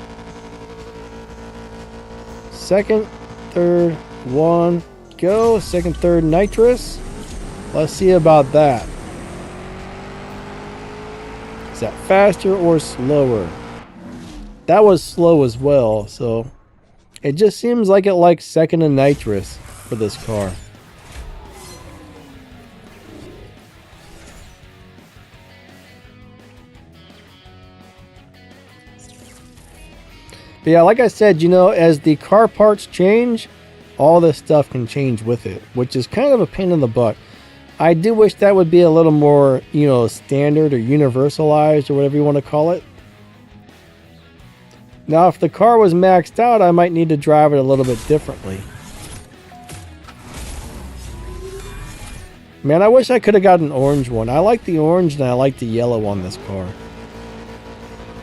Second, third, 1, go. Second, third, nitrous. Let's see about that. Is that faster or slower? That was slow as well, so it just seems like it likes second and nitrous for this car. But yeah, like I said, you know, as the car parts change, all this stuff can change with it, which is kind of a pain in the butt. I do wish that would be a little more, you know, standard or universalized or whatever you want to call it. Now, if the car was maxed out, I might need to drive it a little bit differently. Man, I wish I could have got an orange one. I like the orange and I like the yellow on this car.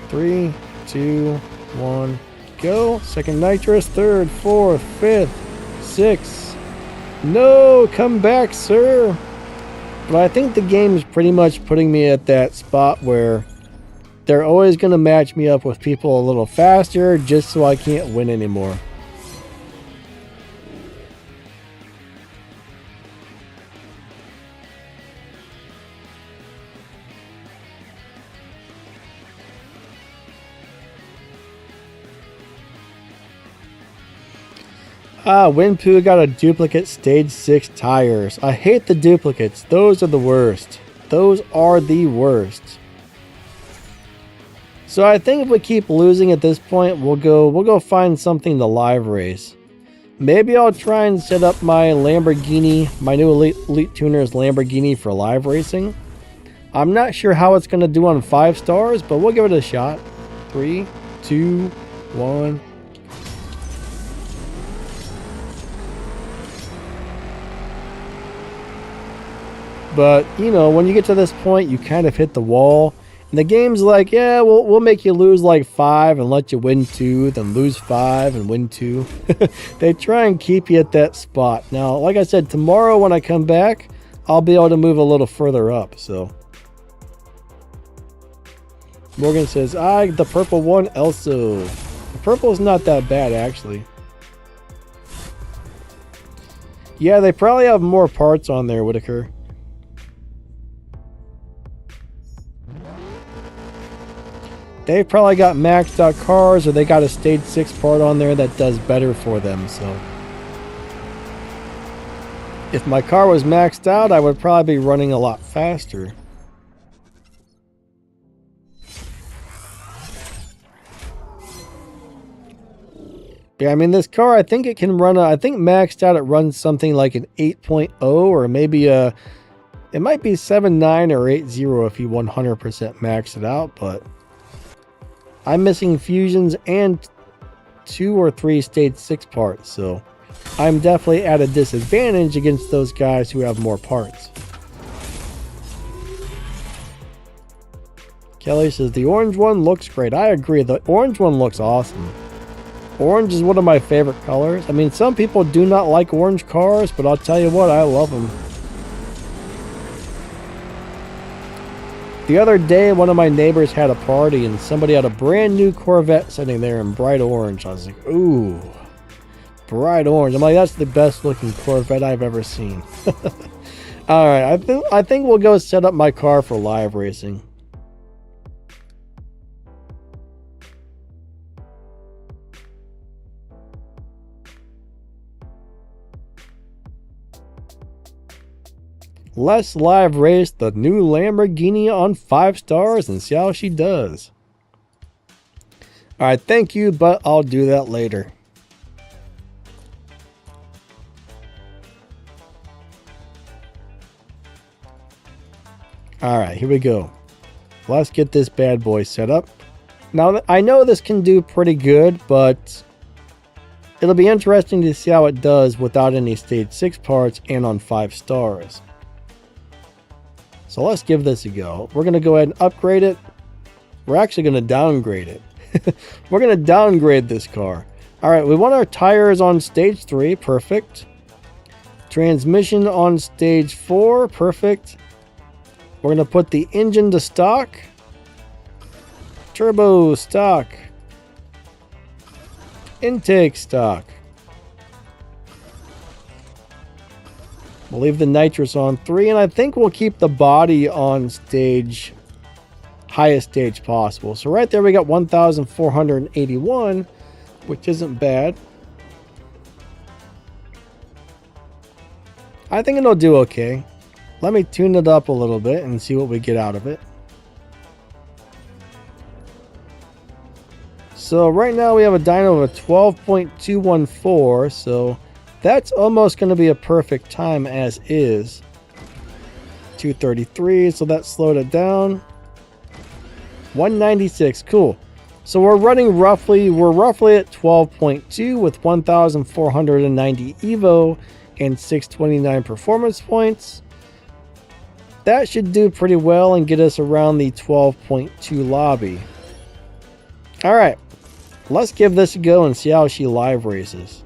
3, 2, 1, go. Second nitrous, third, fourth, fifth, sixth. No, come back, sir. But I think the game is pretty much putting me at that spot where they're always going to match me up with people a little faster just so I can't win anymore. Winpoo got a duplicate stage 6 tires. I hate the duplicates. Those are the worst. Those are the worst. So I think if we keep losing at this point, we'll go find something to live race. Maybe I'll try and set up my Lamborghini, my new Elite Tuner's Lamborghini for live racing. I'm not sure how it's going to do on 5 stars, but we'll give it a shot. 3, 2, 1. But, you know, when you get to this point, you kind of hit the wall. And the game's like, yeah, we'll make you lose like 5 and let you win 2, then lose 5 and win 2. They try and keep you at that spot. Now, like I said, tomorrow when I come back, I'll be able to move a little further up, so. Morgan says, the purple one, also. The purple is not that bad, actually. Yeah, they probably have more parts on there, Whitaker. They've probably got maxed out cars, or they got a stage 6 part on there that does better for them, so. If my car was maxed out, I would probably be running a lot faster. Yeah, I mean, this car, I think it can run, I think maxed out it runs something like an 8.0, or maybe it might be 7.9 or 8.0 if you 100% max it out, but I'm missing fusions and 2 or 3 stage 6 parts, so I'm definitely at a disadvantage against those guys who have more parts. Kelly says, the orange one looks great. I agree, the orange one looks awesome. Orange is one of my favorite colors. I mean, some people do not like orange cars, but I'll tell you what, I love them. The other day, one of my neighbors had a party and somebody had a brand new Corvette sitting there in bright orange. I was like, ooh, bright orange. I'm like, that's the best looking Corvette I've ever seen. All right, I think we'll go set up my car for live racing. Let's live race the new Lamborghini on 5 stars and see how she does. Alright, thank you, but I'll do that later. Alright, here we go. Let's get this bad boy set up. Now, I know this can do pretty good, but it'll be interesting to see how it does without any stage 6 parts and on 5 stars. So let's give this a go. We're going to go ahead and upgrade it. We're actually going to downgrade it. We're going to downgrade this car. All right, we want our tires on stage 3. Perfect. Transmission on stage 4. Perfect. We're going to put the engine to stock. Turbo stock. Intake stock. We'll leave the nitrous on 3, and I think we'll keep the body on stage, highest stage possible. So right there we got 1,481, which isn't bad. I think it'll do okay. Let me tune it up a little bit and see what we get out of it. So right now we have a dyno of a 12.214, so that's almost going to be a perfect time as is. 233, so that slowed it down. 196, cool. So we're roughly at 12.2 with 1,490 Evo and 629 performance points. That should do pretty well and get us around the 12.2 lobby. Alright, let's give this a go and see how she live races.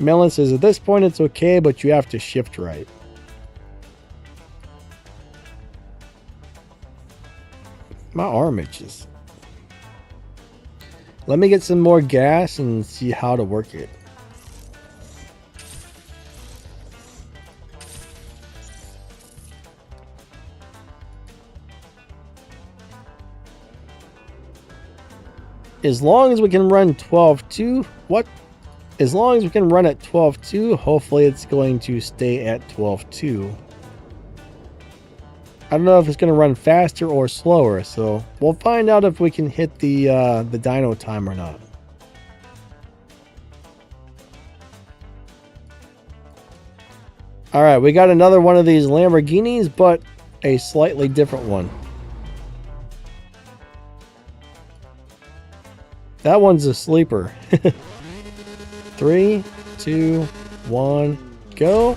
Melon says, at this point it's okay, but you have to shift right. My arm itches. Let me get some more gas and see how to work it. As long as we can run 12.2, what? As long as we can run at 12.2, hopefully it's going to stay at 12.2. I don't know if it's going to run faster or slower, so we'll find out if we can hit the dyno time or not. Alright, we got another one of these Lamborghinis, but a slightly different one. That one's a sleeper. 3, 2, 1, go.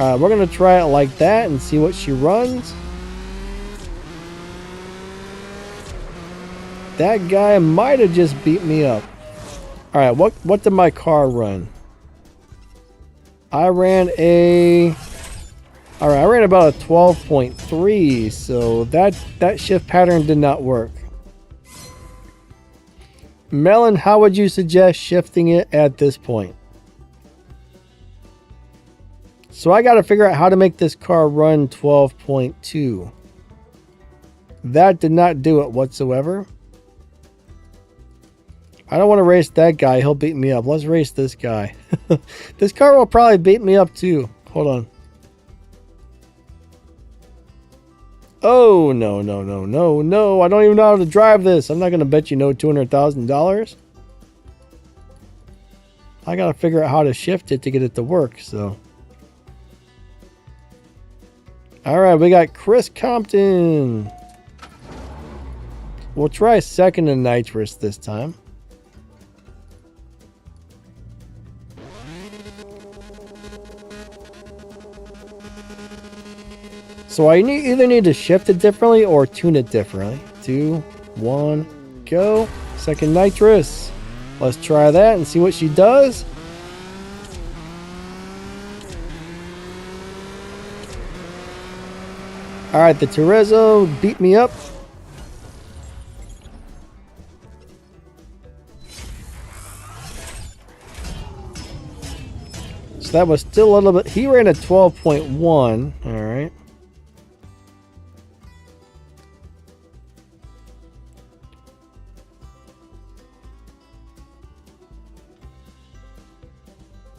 Alright, we're going to try it like that and see what she runs. That guy might have just beat me up. Alright, what did my car run? I ran about a 12.3, so that shift pattern did not work. Melon, how would you suggest shifting it at this point? So I got to figure out how to make this car run 12.2. That did not do it whatsoever. I don't want to race that guy. He'll beat me up. Let's race this guy. This car will probably beat me up too. Hold on. Oh, no. I don't even know how to drive this. I'm not going to bet you no $200,000. I got to figure out how to shift it to get it to work, so. Alright, we got Chris Compton. We'll try second in nitrous this time. So I either need to shift it differently or tune it differently. 2, 1, go. Second nitrous. Let's try that and see what she does. Alright, the Terezzo beat me up. So that was still a little bit. He ran a 12.1. Alright.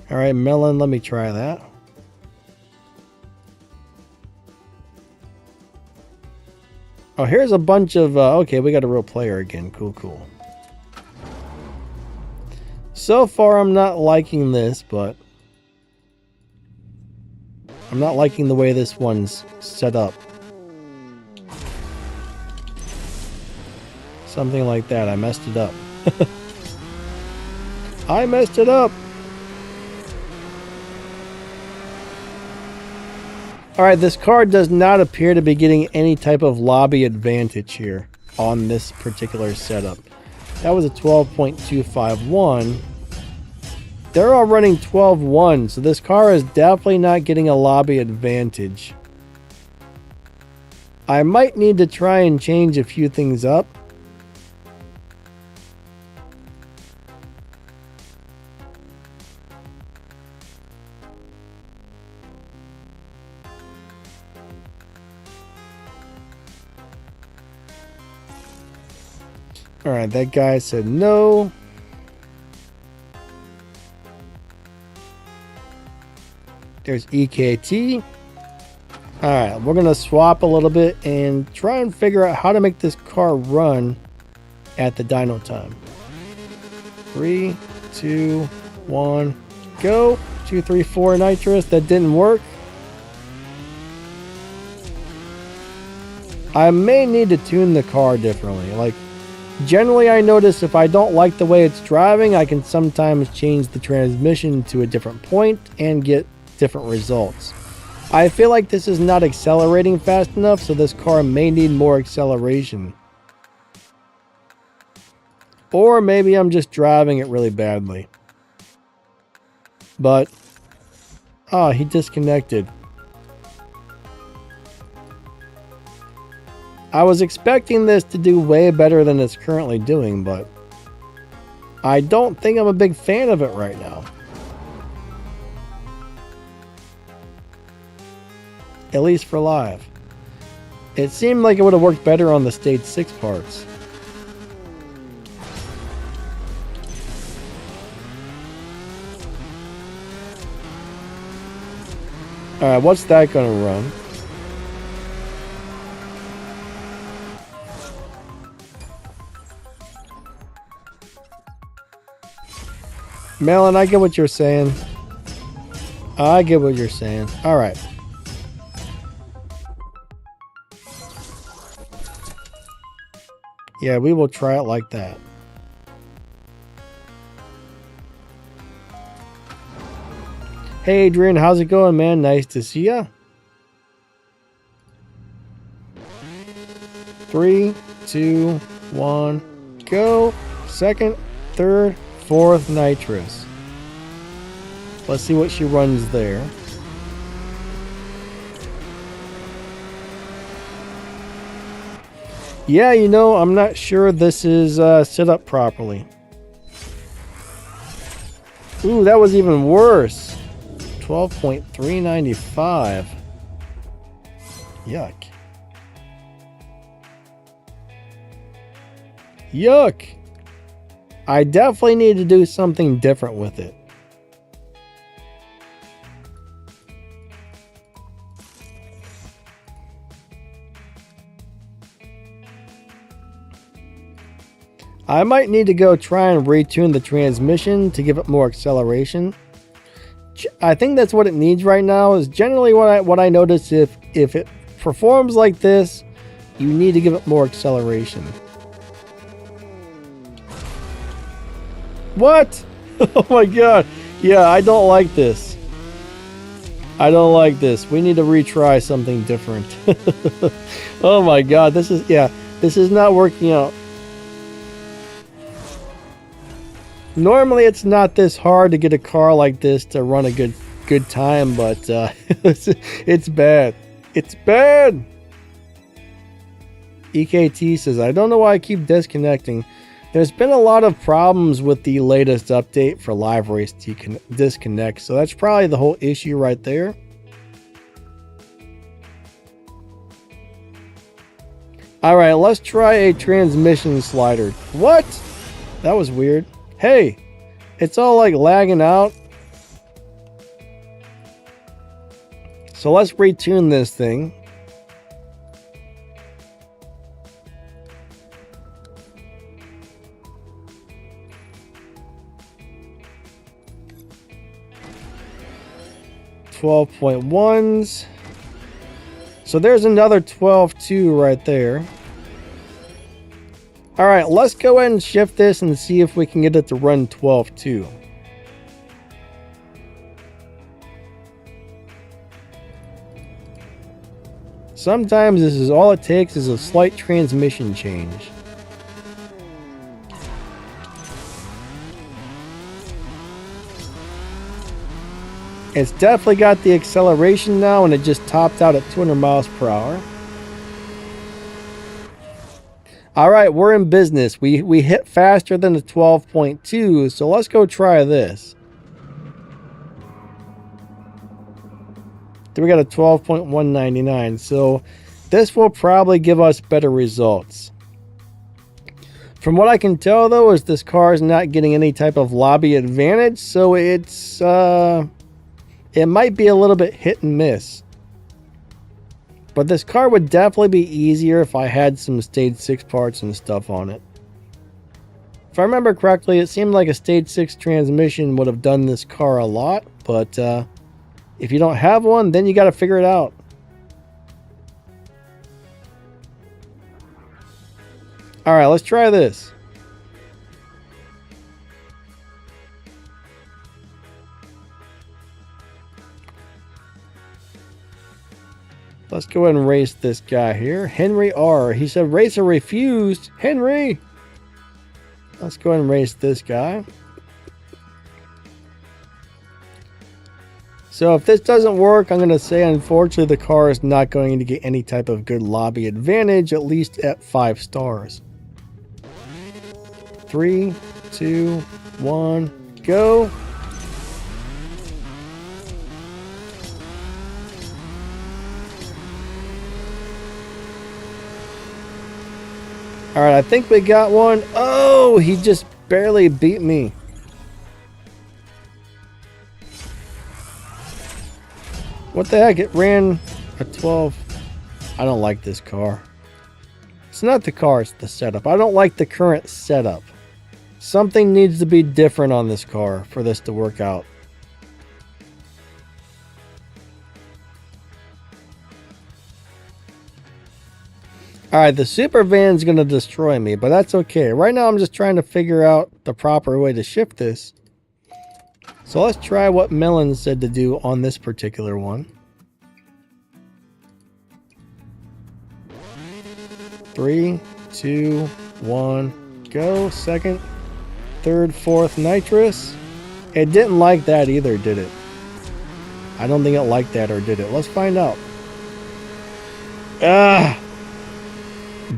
Alright, Melon, let me try that. Oh, here's a bunch of... okay, we got a real player again. Cool. So far, I'm not liking this, but... I'm not liking the way this one's set up. Something like that. I messed it up. I messed it up! Alright, this car does not appear to be getting any type of lobby advantage here on this particular setup. That was a 12.251. They're all running 12.1, so this car is definitely not getting a lobby advantage. I might need to try and change a few things up. Alright, that guy said no. There's EKT. Alright, we're going to swap a little bit and try and figure out how to make this car run at the dyno time. 3, 2, 1, go. 2, 3, 4 nitrous. That didn't work. I may need to tune the car differently. Like, generally, I notice if I don't like the way it's driving, I can sometimes change the transmission to a different point and get different results. I feel like this is not accelerating fast enough, so this car may need more acceleration. Or maybe I'm just driving it really badly. But, oh, he disconnected. I was expecting this to do way better than it's currently doing, but I don't think I'm a big fan of it right now. At least for live. It seemed like it would have worked better on the stage 6 parts. Alright, what's that gonna run? Melon, I get what you're saying. I get what you're saying. Alright. Yeah, we will try it like that. Hey Adrian, how's it going, man? Nice to see ya. 3, 2, 1, go. Second, third, fourth nitrous. Let's see what she runs there. Yeah, you know, I'm not sure this is set up properly. Ooh, that was even worse. 12.395. Yuck. Yuck. I definitely need to do something different with it. I might need to go try and retune the transmission to give it more acceleration. I think that's what it needs right now. Is generally what I notice. If it performs like this, you need to give it more acceleration. What? Oh my god. Yeah, I don't like this. I don't like this. We need to retry something different. Oh my god, this is not working out. Normally it's not this hard to get a car like this to run a good time, but it's bad. It's bad. EKT says, I don't know why I keep disconnecting. There's been a lot of problems with the latest update for Live Race disconnect, so that's probably the whole issue right there. Alright, let's try a transmission slider. What? That was weird. Hey, it's all like lagging out. So let's retune this thing. .1s. So there's another 12.2 right there. Alright, let's go ahead and shift this and see if we can get it to run 12.2. Sometimes this is all it takes is a slight transmission change. It's definitely got the acceleration now, and it just topped out at 200 miles per hour. Alright, we're in business. We hit faster than the 12.2, so let's go try this. Then we got a 12.199, so this will probably give us better results. From what I can tell, though, is this car is not getting any type of lobby advantage, so it's it might be a little bit hit and miss. But this car would definitely be easier if I had some stage 6 parts and stuff on it. If I remember correctly, it seemed like a stage 6 transmission would have done this car a lot, but if you don't have one, then you got to figure it out. Alright, let's try this. Let's go ahead and race this guy here. Henry R. He said racer refused. Henry! Let's go ahead and race this guy. So if this doesn't work, I'm going to say unfortunately the car is not going to get any type of good lobby advantage, at least at 5 stars. 3, 2, 1, go! Alright, I think we got one. Oh, he just barely beat me. What the heck? It ran a 12. I don't like this car. It's not the car, it's the setup. I don't like the current setup. Something needs to be different on this car for this to work out. Alright, the super van's going to destroy me, but that's okay. Right now I'm just trying to figure out the proper way to shift this So let's try what Melon said to do on this particular one. 3, 2, 1, go. Second, third, fourth nitrous. It didn't like that either, did it? I don't think it liked that, or did it? Let's find out.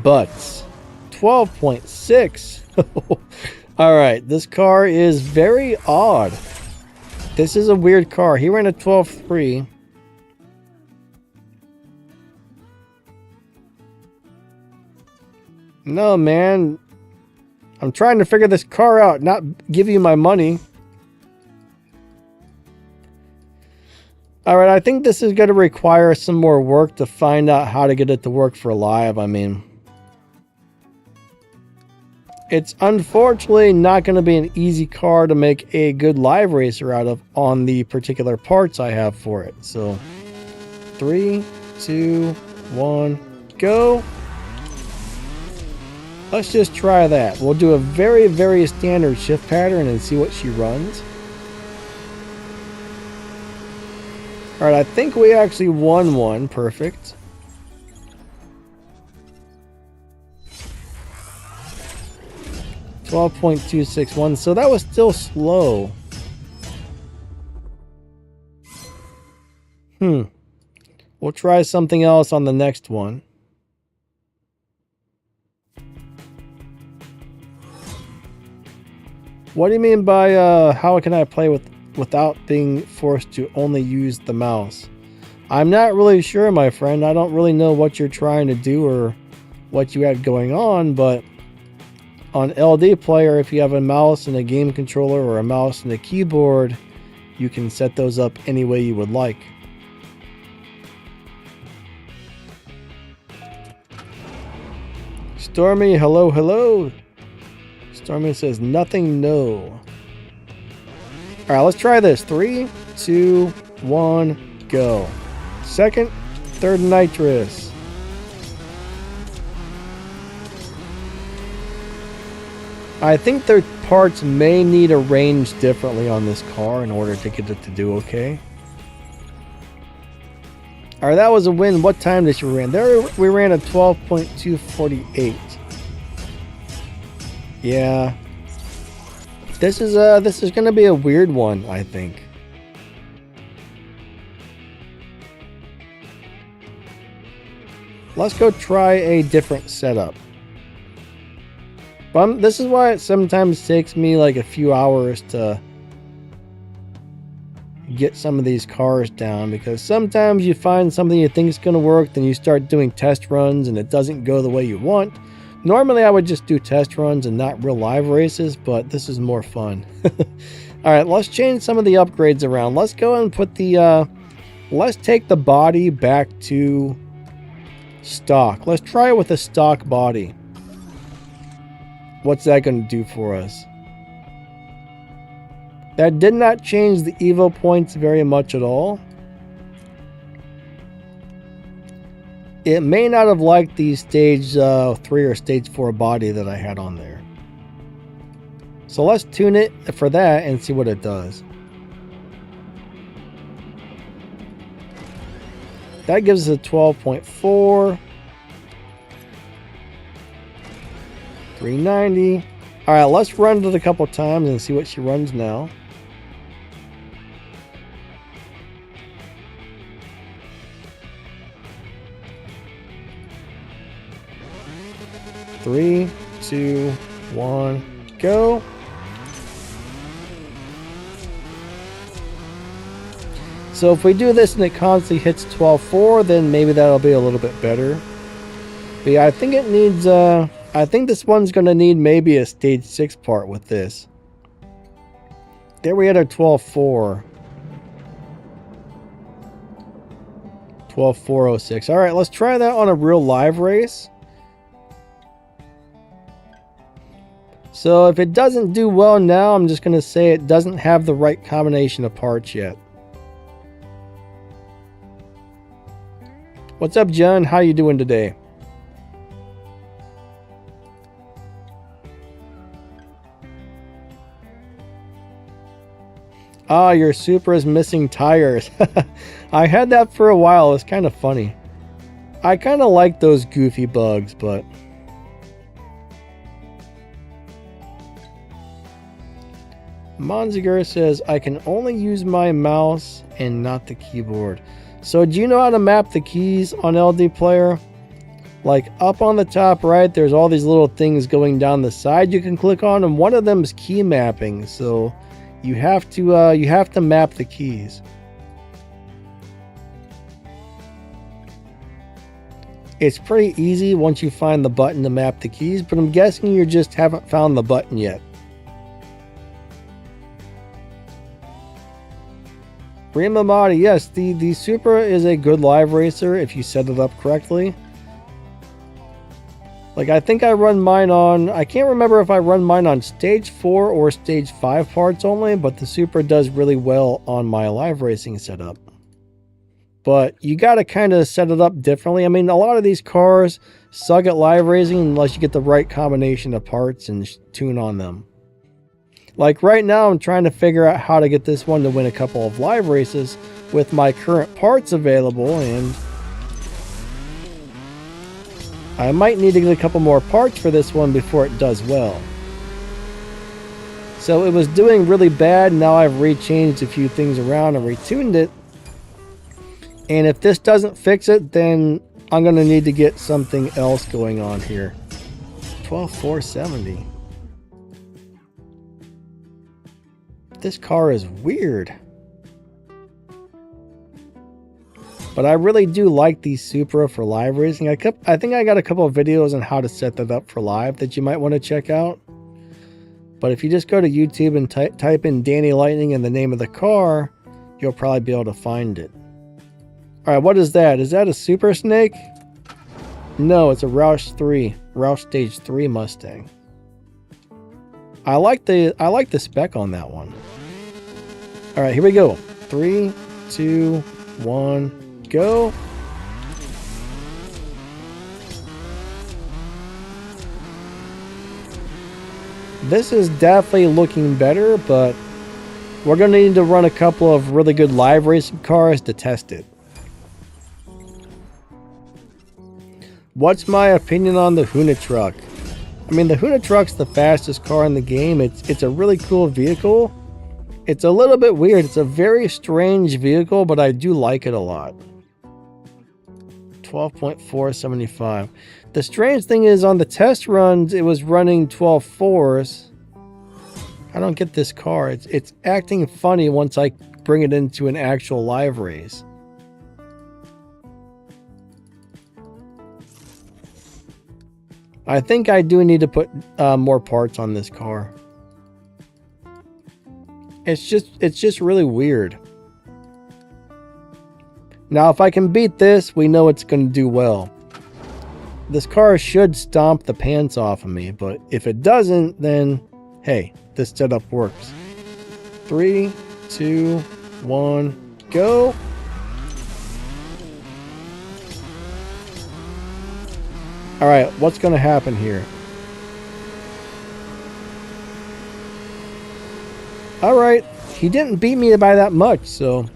Butts. 12.6. Alright, this car is very odd. This is a weird car. He ran a 12.3. No, man. I'm trying to figure this car out, not give you my money. Alright, I think this is going to require some more work to find out how to get it to work for live. I mean, it's unfortunately not going to be an easy car to make a good live racer out of on the particular parts I have for it. So, 3, 2, 1, go. Let's just try that. We'll do a very, very standard shift pattern and see what she runs. Alright, I think we actually won one. Perfect. $12.261. So that was still slow. We'll try something else on the next one. What do you mean by how can I play without being forced to only use the mouse? I'm not really sure, my friend. I don't really know what you're trying to do or what you had going on, but on LD Player, if you have a mouse and a game controller or a mouse and a keyboard, you can set those up any way you would like. Stormy, hello, hello. Stormy says nothing, no. Alright, let's try this. 3, 2, 1, go. Second, third nitrous. I think their parts may need arranged differently on this car in order to get it to do okay. Alright, that was a win. What time did you run? There we ran a 12.248. Yeah. This is gonna be a weird one, I think. Let's go try a different setup. But this is why it sometimes takes me like a few hours to get some of these cars down, because sometimes you find something you think is going to work, then you start doing test runs and it doesn't go the way you want. Normally I would just do test runs and not real live races, but this is more fun. Alright, let's change some of the upgrades around. Let's go and put the let's take the body back to stock. Let's try it with a stock body. What's that going to do for us? That did not change the Evo points very much at all. It may not have liked the stage 3 or stage 4 body that I had on there. So let's tune it for that and see what it does. That gives us a 12.4. 390. Alright, let's run it a couple times and see what she runs now. Three, 2, 1, go. So if we do this and it constantly hits 12.4, then maybe that'll be a little bit better. But yeah, I think it needs, I think this one's going to need maybe a stage 6 part with this. There we had our 12.4. 12.406. Alright, let's try that on a real live race. So if it doesn't do well now, I'm just going to say it doesn't have the right combination of parts yet. What's up, John? How you doing today? Ah, your Supra is missing tires. I had that for a while. It's kind of funny. I kind of like those goofy bugs, but... Monziger says, I can only use my mouse and not the keyboard. So do you know how to map the keys on LD Player? Like up on the top right, there's all these little things going down the side you can click on, and one of them is key mapping. So you have to map the keys. It's pretty easy once you find the button to map the keys, but I'm guessing you just haven't found the button yet. Rima Mahdi, yes, the Supra is a good live racer if you set it up correctly. Like, I think I run mine on... I can't remember if I run mine on stage 4 or stage 5 parts only, but the Supra does really well on my live racing setup. But you gotta kind of set it up differently. I mean, a lot of these cars suck at live racing unless you get the right combination of parts and tune on them. Like right now, I'm trying to figure out how to get this one to win a couple of live races with my current parts available, and I might need to get a couple more parts for this one before it does well. So it was doing really bad. Now I've rechanged a few things around and retuned it. And if this doesn't fix it, then I'm going to need to get something else going on here. 12,470. This car is weird. But I really do like the Supra for live racing. I think I got a couple of videos on how to set that up for live that you might want to check out. But if you just go to YouTube and type in Danny Lightning and the name of the car, you'll probably be able to find it. Alright, what is that? Is that a Super Snake? No, it's a Roush Stage 3 Mustang. I like the spec on that one. Alright, here we go. 3, 2, 1, go. This is definitely looking better, but we're going to need to run a couple of really good live racing cars to test it. What's my opinion on the Huna truck? I mean, the Huna truck's the fastest car in the game. It's a really cool vehicle. It's a little bit weird. It's a very strange vehicle, but I do like it a lot. 12.475. The strange thing is on the test runs, it was running 12.4s. I don't get this car. It's acting funny once I bring it into an actual live race. I think I do need to put more parts on this car. It's just really weird. Now, if I can beat this, we know it's going to do well. This car should stomp the pants off of me, but if it doesn't, then hey, this setup works. 3, 2, 1, go. Alright, what's going to happen here? Alright, he didn't beat me by that much, so...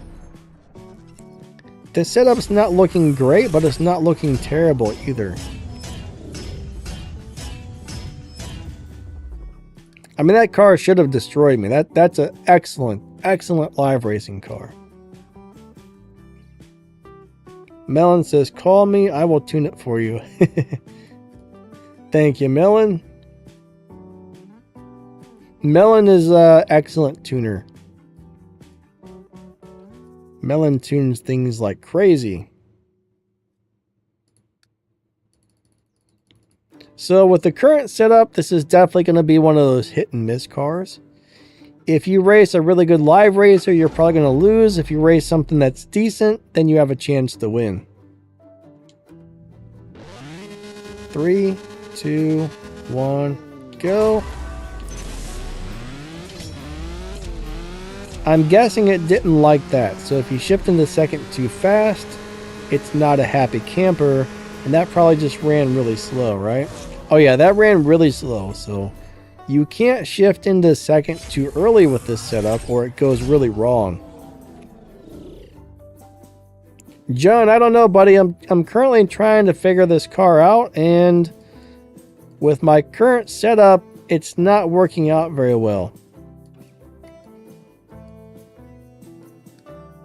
The setup's not looking great, but it's not looking terrible either. I mean, that car should have destroyed me. That's an excellent live racing car. Melon says, call me, I will tune it for you. Thank you, Melon. Melon is an excellent tuner. Melon tunes things like crazy. So with the current setup, this is definitely going to be one of those hit and miss cars. If you race a really good live racer, you're probably going to lose. If you race something that's decent, then you have a chance to win. 3, 2, 1, go. I'm guessing it didn't like that. So if you shift into second too fast, it's not a happy camper. And that probably just ran really slow, right? Oh yeah, that ran really slow. So You can't shift into second too early with this setup or it goes really wrong. John, I don't know, buddy. I'm currently trying to figure this car out, and with my current setup, it's not working out very well.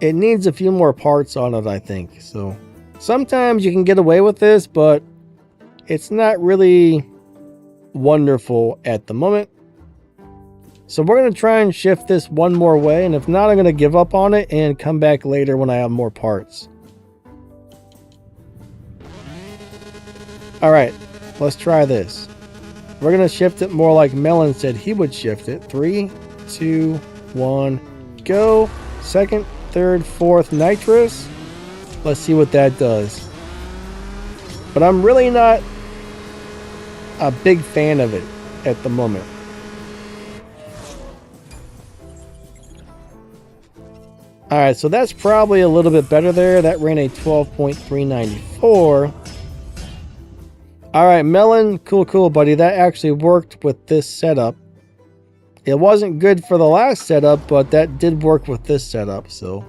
It needs a few more parts on it, I think. So sometimes you can get away with this, but it's not really wonderful at the moment. So we're going to try and shift this one more way, and if not, I'm going to give up on it and come back later when I have more parts. Alright, let's try this. We're going to shift it more like Melon said he would shift it. 3, 2, 1, go. Second, third, fourth, nitrous. Let's see what that does. But I'm really not a big fan of it at the moment. Alright, so that's probably a little bit better there. That ran a 12.394. Alright, Melon, cool, buddy. That actually worked with this setup. It wasn't good for the last setup, but that did work with this setup, so.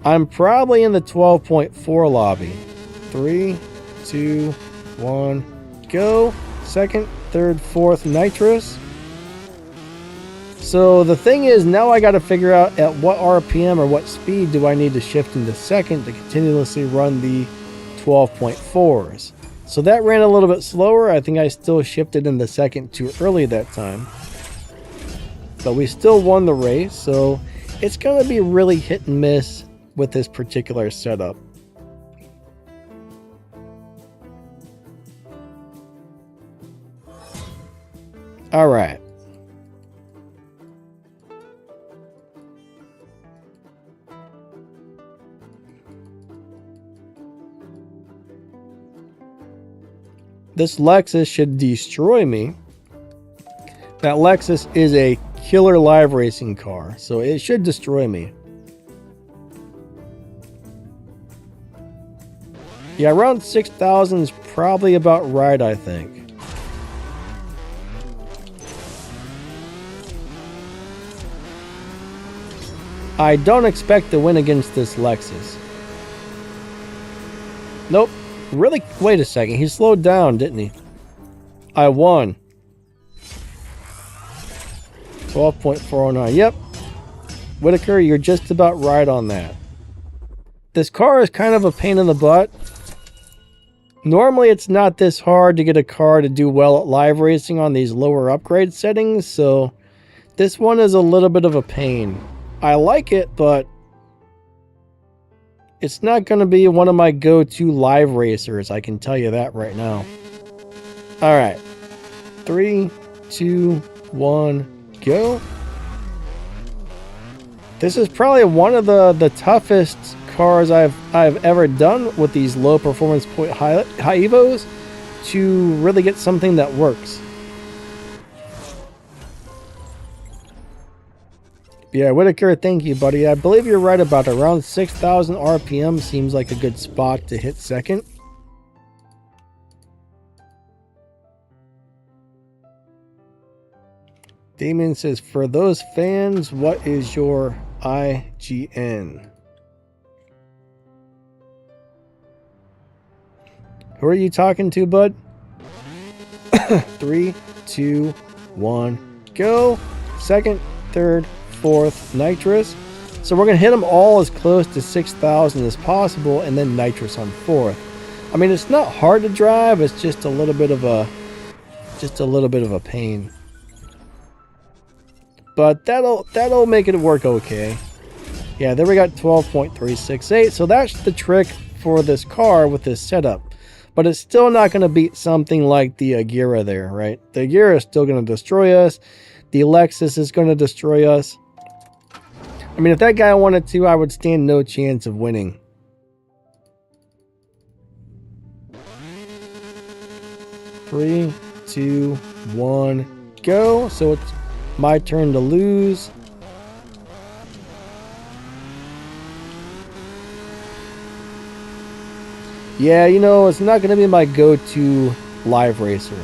I'm probably in the 12.4 lobby. 3, 2, 1, go. Second, third, fourth, nitrous. So the thing is, now I got to figure out at what RPM or what speed do I need to shift into second to continuously run the 12.4s. So that ran a little bit slower. I think I still shifted in the second too early that time. But we still won the race, so it's going to be really hit and miss with this particular setup. All right. This Lexus should destroy me. That Lexus is a killer live racing car, so it should destroy me. Yeah, around 6,000 is probably about right, I think. I don't expect to win against this Lexus. Nope. Really? Wait a second. He slowed down, didn't he? I won. 12.409. Yep. Whitaker, you're just about right on that. This car is kind of a pain in the butt. Normally, it's not this hard to get a car to do well at live racing on these lower upgrade settings, so this one is a little bit of a pain. I like it, but it's not going to be one of my go-to live racers, I can tell you that right now. Alright. 3, 2, 1, go. This is probably one of the toughest cars I've ever done with these low performance point high evos to really get something that works. Yeah, Whitaker, thank you, buddy. I believe you're right about around 6,000 RPM seems like a good spot to hit second. Damien says, for those fans, what is your IGN? Who are you talking to, bud? 3, 2, 1, go. Second, third, fourth, nitrous. So we're going to hit them all as close to 6,000 as possible and then nitrous on fourth. I mean, it's not hard to drive. It's just a little bit of a pain. But that'll make it work okay. Yeah, there we got 12.368. So that's the trick for this car with this setup. But it's still not going to beat something like the Agera there, right? The Agera is still going to destroy us. The Lexus is going to destroy us. I mean, if that guy wanted to, I would stand no chance of winning. Three, 2, 1, go. So it's my turn to lose. Yeah, you know, it's not going to be my go-to live racer.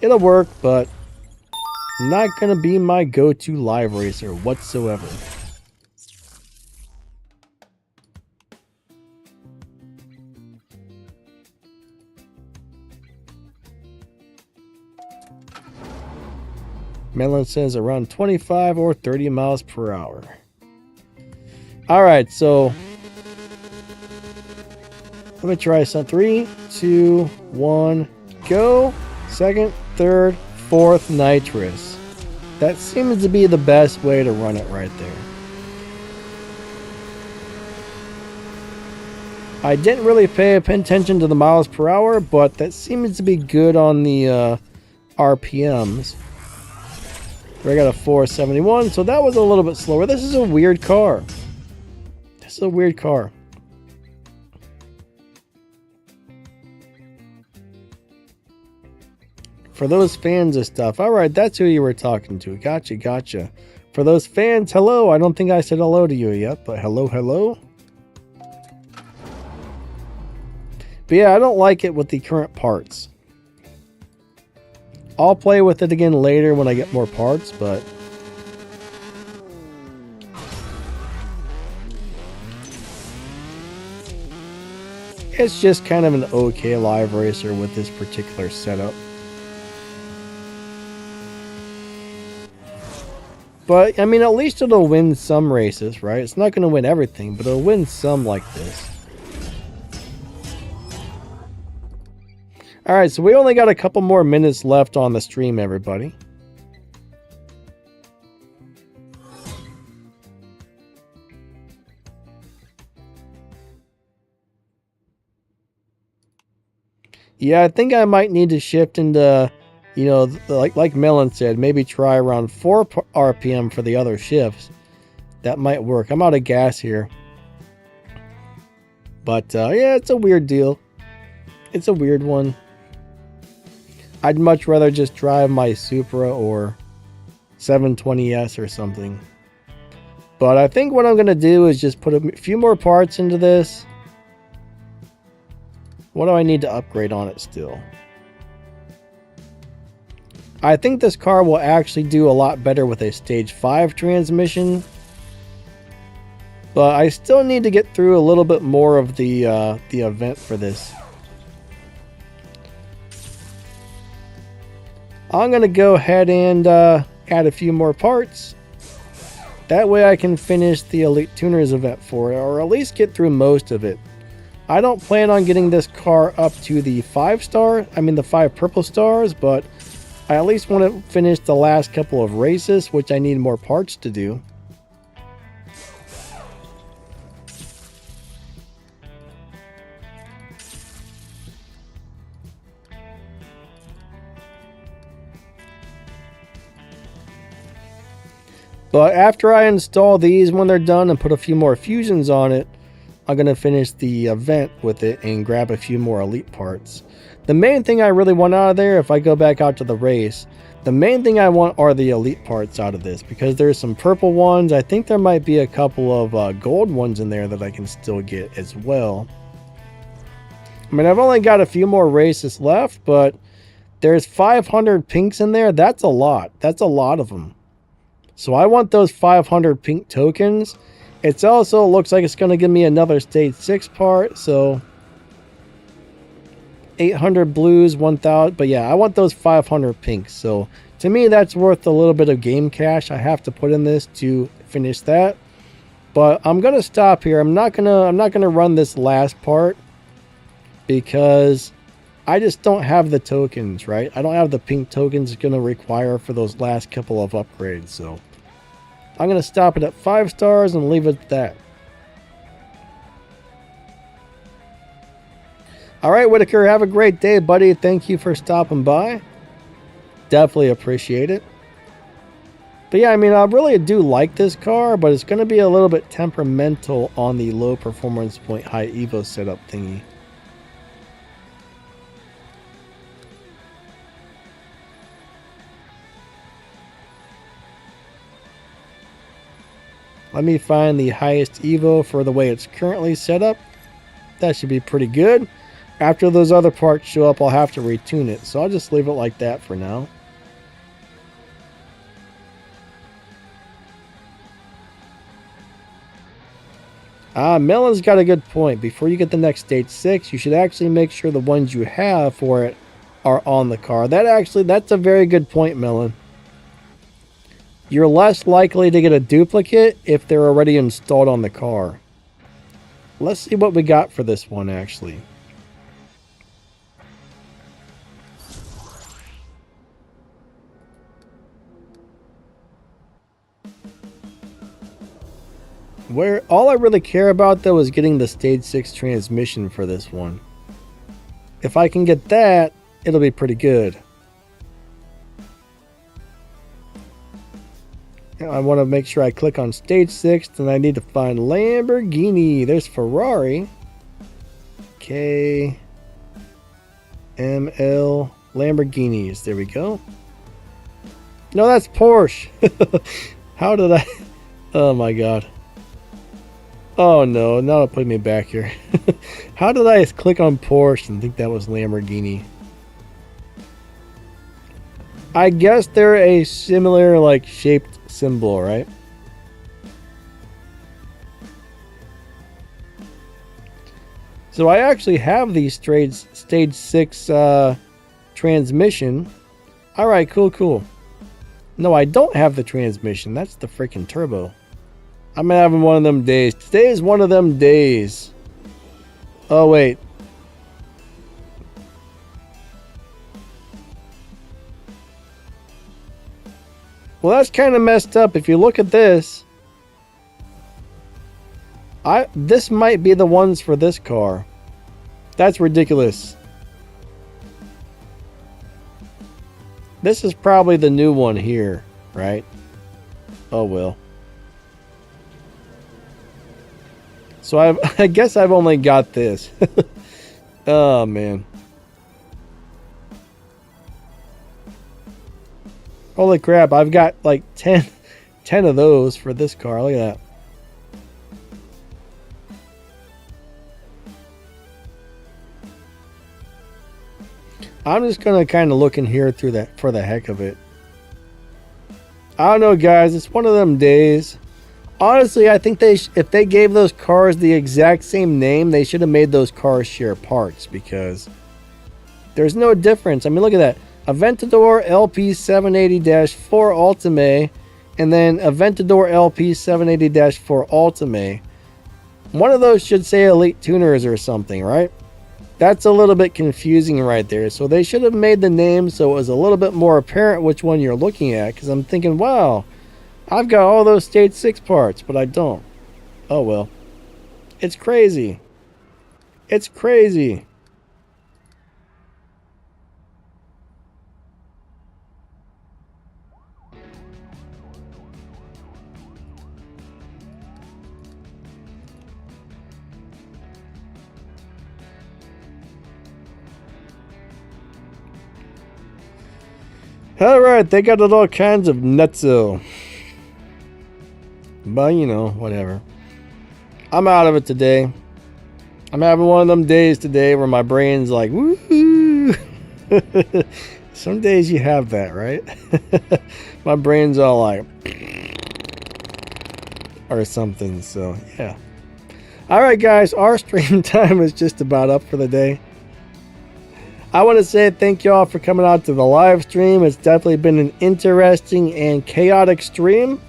It'll work, but not gonna be my go-to live racer whatsoever. Melon says around 25 or 30 miles per hour. Alright, so let me try some. 3, 2, 1, go. Second, third, fourth nitrous. That seems to be the best way to run it right there. I didn't really pay attention to the miles per hour, but that seems to be good on the RPMs. I got a 471, so that was a little bit slower. This is a weird car. This is a weird car. For those fans of stuff. Alright, that's who you were talking to. Gotcha, gotcha. For those fans, hello. I don't think I said hello to you yet, but hello, hello. But yeah, I don't like it with the current parts. I'll play with it again later when I get more parts, but it's just kind of an okay live racer with this particular setup. But, I mean, at least it'll win some races, right? It's not going to win everything, but it'll win some like this. Alright, so we only got a couple more minutes left on the stream, everybody. Yeah, I think I might need to shift into, you know, like Melon said, maybe try around 4 RPM for the other shifts. That might work. I'm out of gas here. But, yeah, it's a weird deal. It's a weird one. I'd much rather just drive my Supra or 720S or something. But I think what I'm going to do is just put a few more parts into this. What do I need to upgrade on it still? I think this car will actually do a lot better with a stage 5 transmission. But I still need to get through a little bit more of the event for this. I'm going to go ahead and add a few more parts. That way I can finish the Elite Tuners event for it, or at least get through most of it. I don't plan on getting this car up to the 5 purple stars, but I at least want to finish the last couple of races, which I need more parts to do. But after I install these, when they're done, and put a few more fusions on it, I'm going to finish the event with it and grab a few more elite parts. The main thing I really want out of there, if I go back out to the race, the main thing I want are the elite parts out of this, because there's some purple ones. I think there might be a couple of gold ones in there that I can still get as well. I mean, I've only got a few more races left, but there's 500 pinks in there. That's a lot. That's a lot of them. So I want those 500 pink tokens. It also looks like it's going to give me another stage 6 part. So 800 blues, 1000. But yeah, I want those 500 pinks. So to me, that's worth a little bit of game cash I have to put in this to finish that. But I'm going to stop here. I'm not going to run this last part because I just don't have the tokens, right? I don't have the pink tokens it's going to require for those last couple of upgrades. So I'm going to stop it at 5 stars and leave it at that. All right, Whitaker, have a great day, buddy. Thank you for stopping by. Definitely appreciate it. But yeah, I mean, I really do like this car, but it's going to be a little bit temperamental on the low performance point high Evo setup thingy. Let me find the highest Evo for the way it's currently set up. That should be pretty good. After those other parts show up, I'll have to retune it. So I'll just leave it like that for now. Melon's got a good point. Before you get the next stage 6, you should actually make sure the ones you have for it are on the car. That's a very good point, Melon. You're less likely to get a duplicate if they're already installed on the car. Let's see what we got for this one, actually. All I really care about, though, is getting the stage 6 transmission for this one. If I can get that, it'll be pretty good. I want to make sure I click on stage 6, and I need to find Lamborghini. There's Ferrari. K M L Lamborghinis. There we go. No, that's Porsche. How did I? Oh my god. Oh no, now it put me back here. How did I click on Porsche and think that was Lamborghini? I guess they're a similar, like, shaped symbol, right? So I actually have the stage 6 transmission. Alright, cool. No, I don't have the transmission. That's the freaking turbo. I'm having one of them days. Today is one of them days. Oh, wait. Well, that's kind of messed up. If you look at this, this might be the ones for this car. That's ridiculous. This is probably the new one here, right? Oh, well. So I guess I've only got this. Oh, man. Holy crap, I've got like 10 of those for this car. Look at that. I'm just going to kind of look in here through that for the heck of it. I don't know, guys. It's one of them days. Honestly, I think if they gave those cars the exact same name, they should have made those cars share parts, because there's no difference. I mean, look at that. Aventador LP780-4 Ultimate, and then Aventador LP780-4 Ultimate. One of those should say Elite Tuners or something, right? That's a little bit confusing right there. So they should have made the name so it was a little bit more apparent which one you're looking at, because I'm thinking, wow, I've got all those stage 6 parts, but I don't. Oh well. It's crazy. It's crazy. Alright, they got all kinds of nutso. But, you know, whatever. I'm out of it today. I'm having one of them days today where my brain's like, woohoo! Some days you have that, right? My brain's all like, or something, so, yeah. Alright, guys, our stream time is just about up for the day. I want to say thank you all for coming out to the live stream. It's definitely been an interesting and chaotic stream.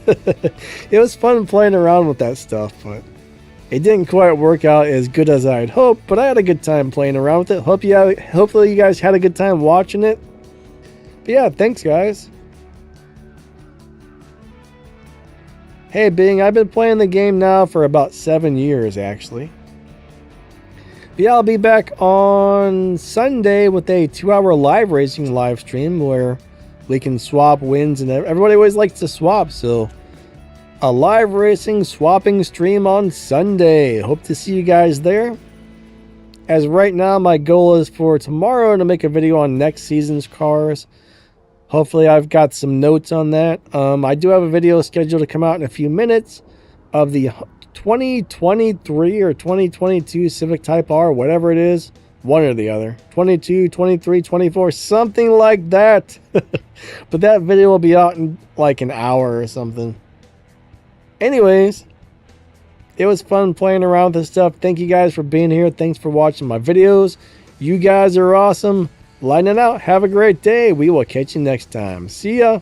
It was fun playing around with that stuff, but it didn't quite work out as good as I'd hoped, but I had a good time playing around with it. Hopefully you guys had a good time watching it. But yeah, thanks guys. Hey Bing, I've been playing the game now for about 7 years actually. But yeah, I'll be back on Sunday with a 2-hour live racing live stream where we can swap wins, and everybody always likes to swap, so a live racing swapping stream on Sunday. Hope to see you guys there. As right now, my goal is for tomorrow to make a video on next season's cars. Hopefully I've got some notes on that. I do have a video scheduled to come out in a few minutes of the 2023 or 2022 Civic Type R, whatever it is, One or the other. 22, 23, 24, something like that. But that video will be out in like an hour or something. Anyways, it was fun playing around with this stuff. Thank you guys for being here. Thanks for watching my videos. You guys are awesome. Lighting it out. Have a great day. We will catch you next time. See ya.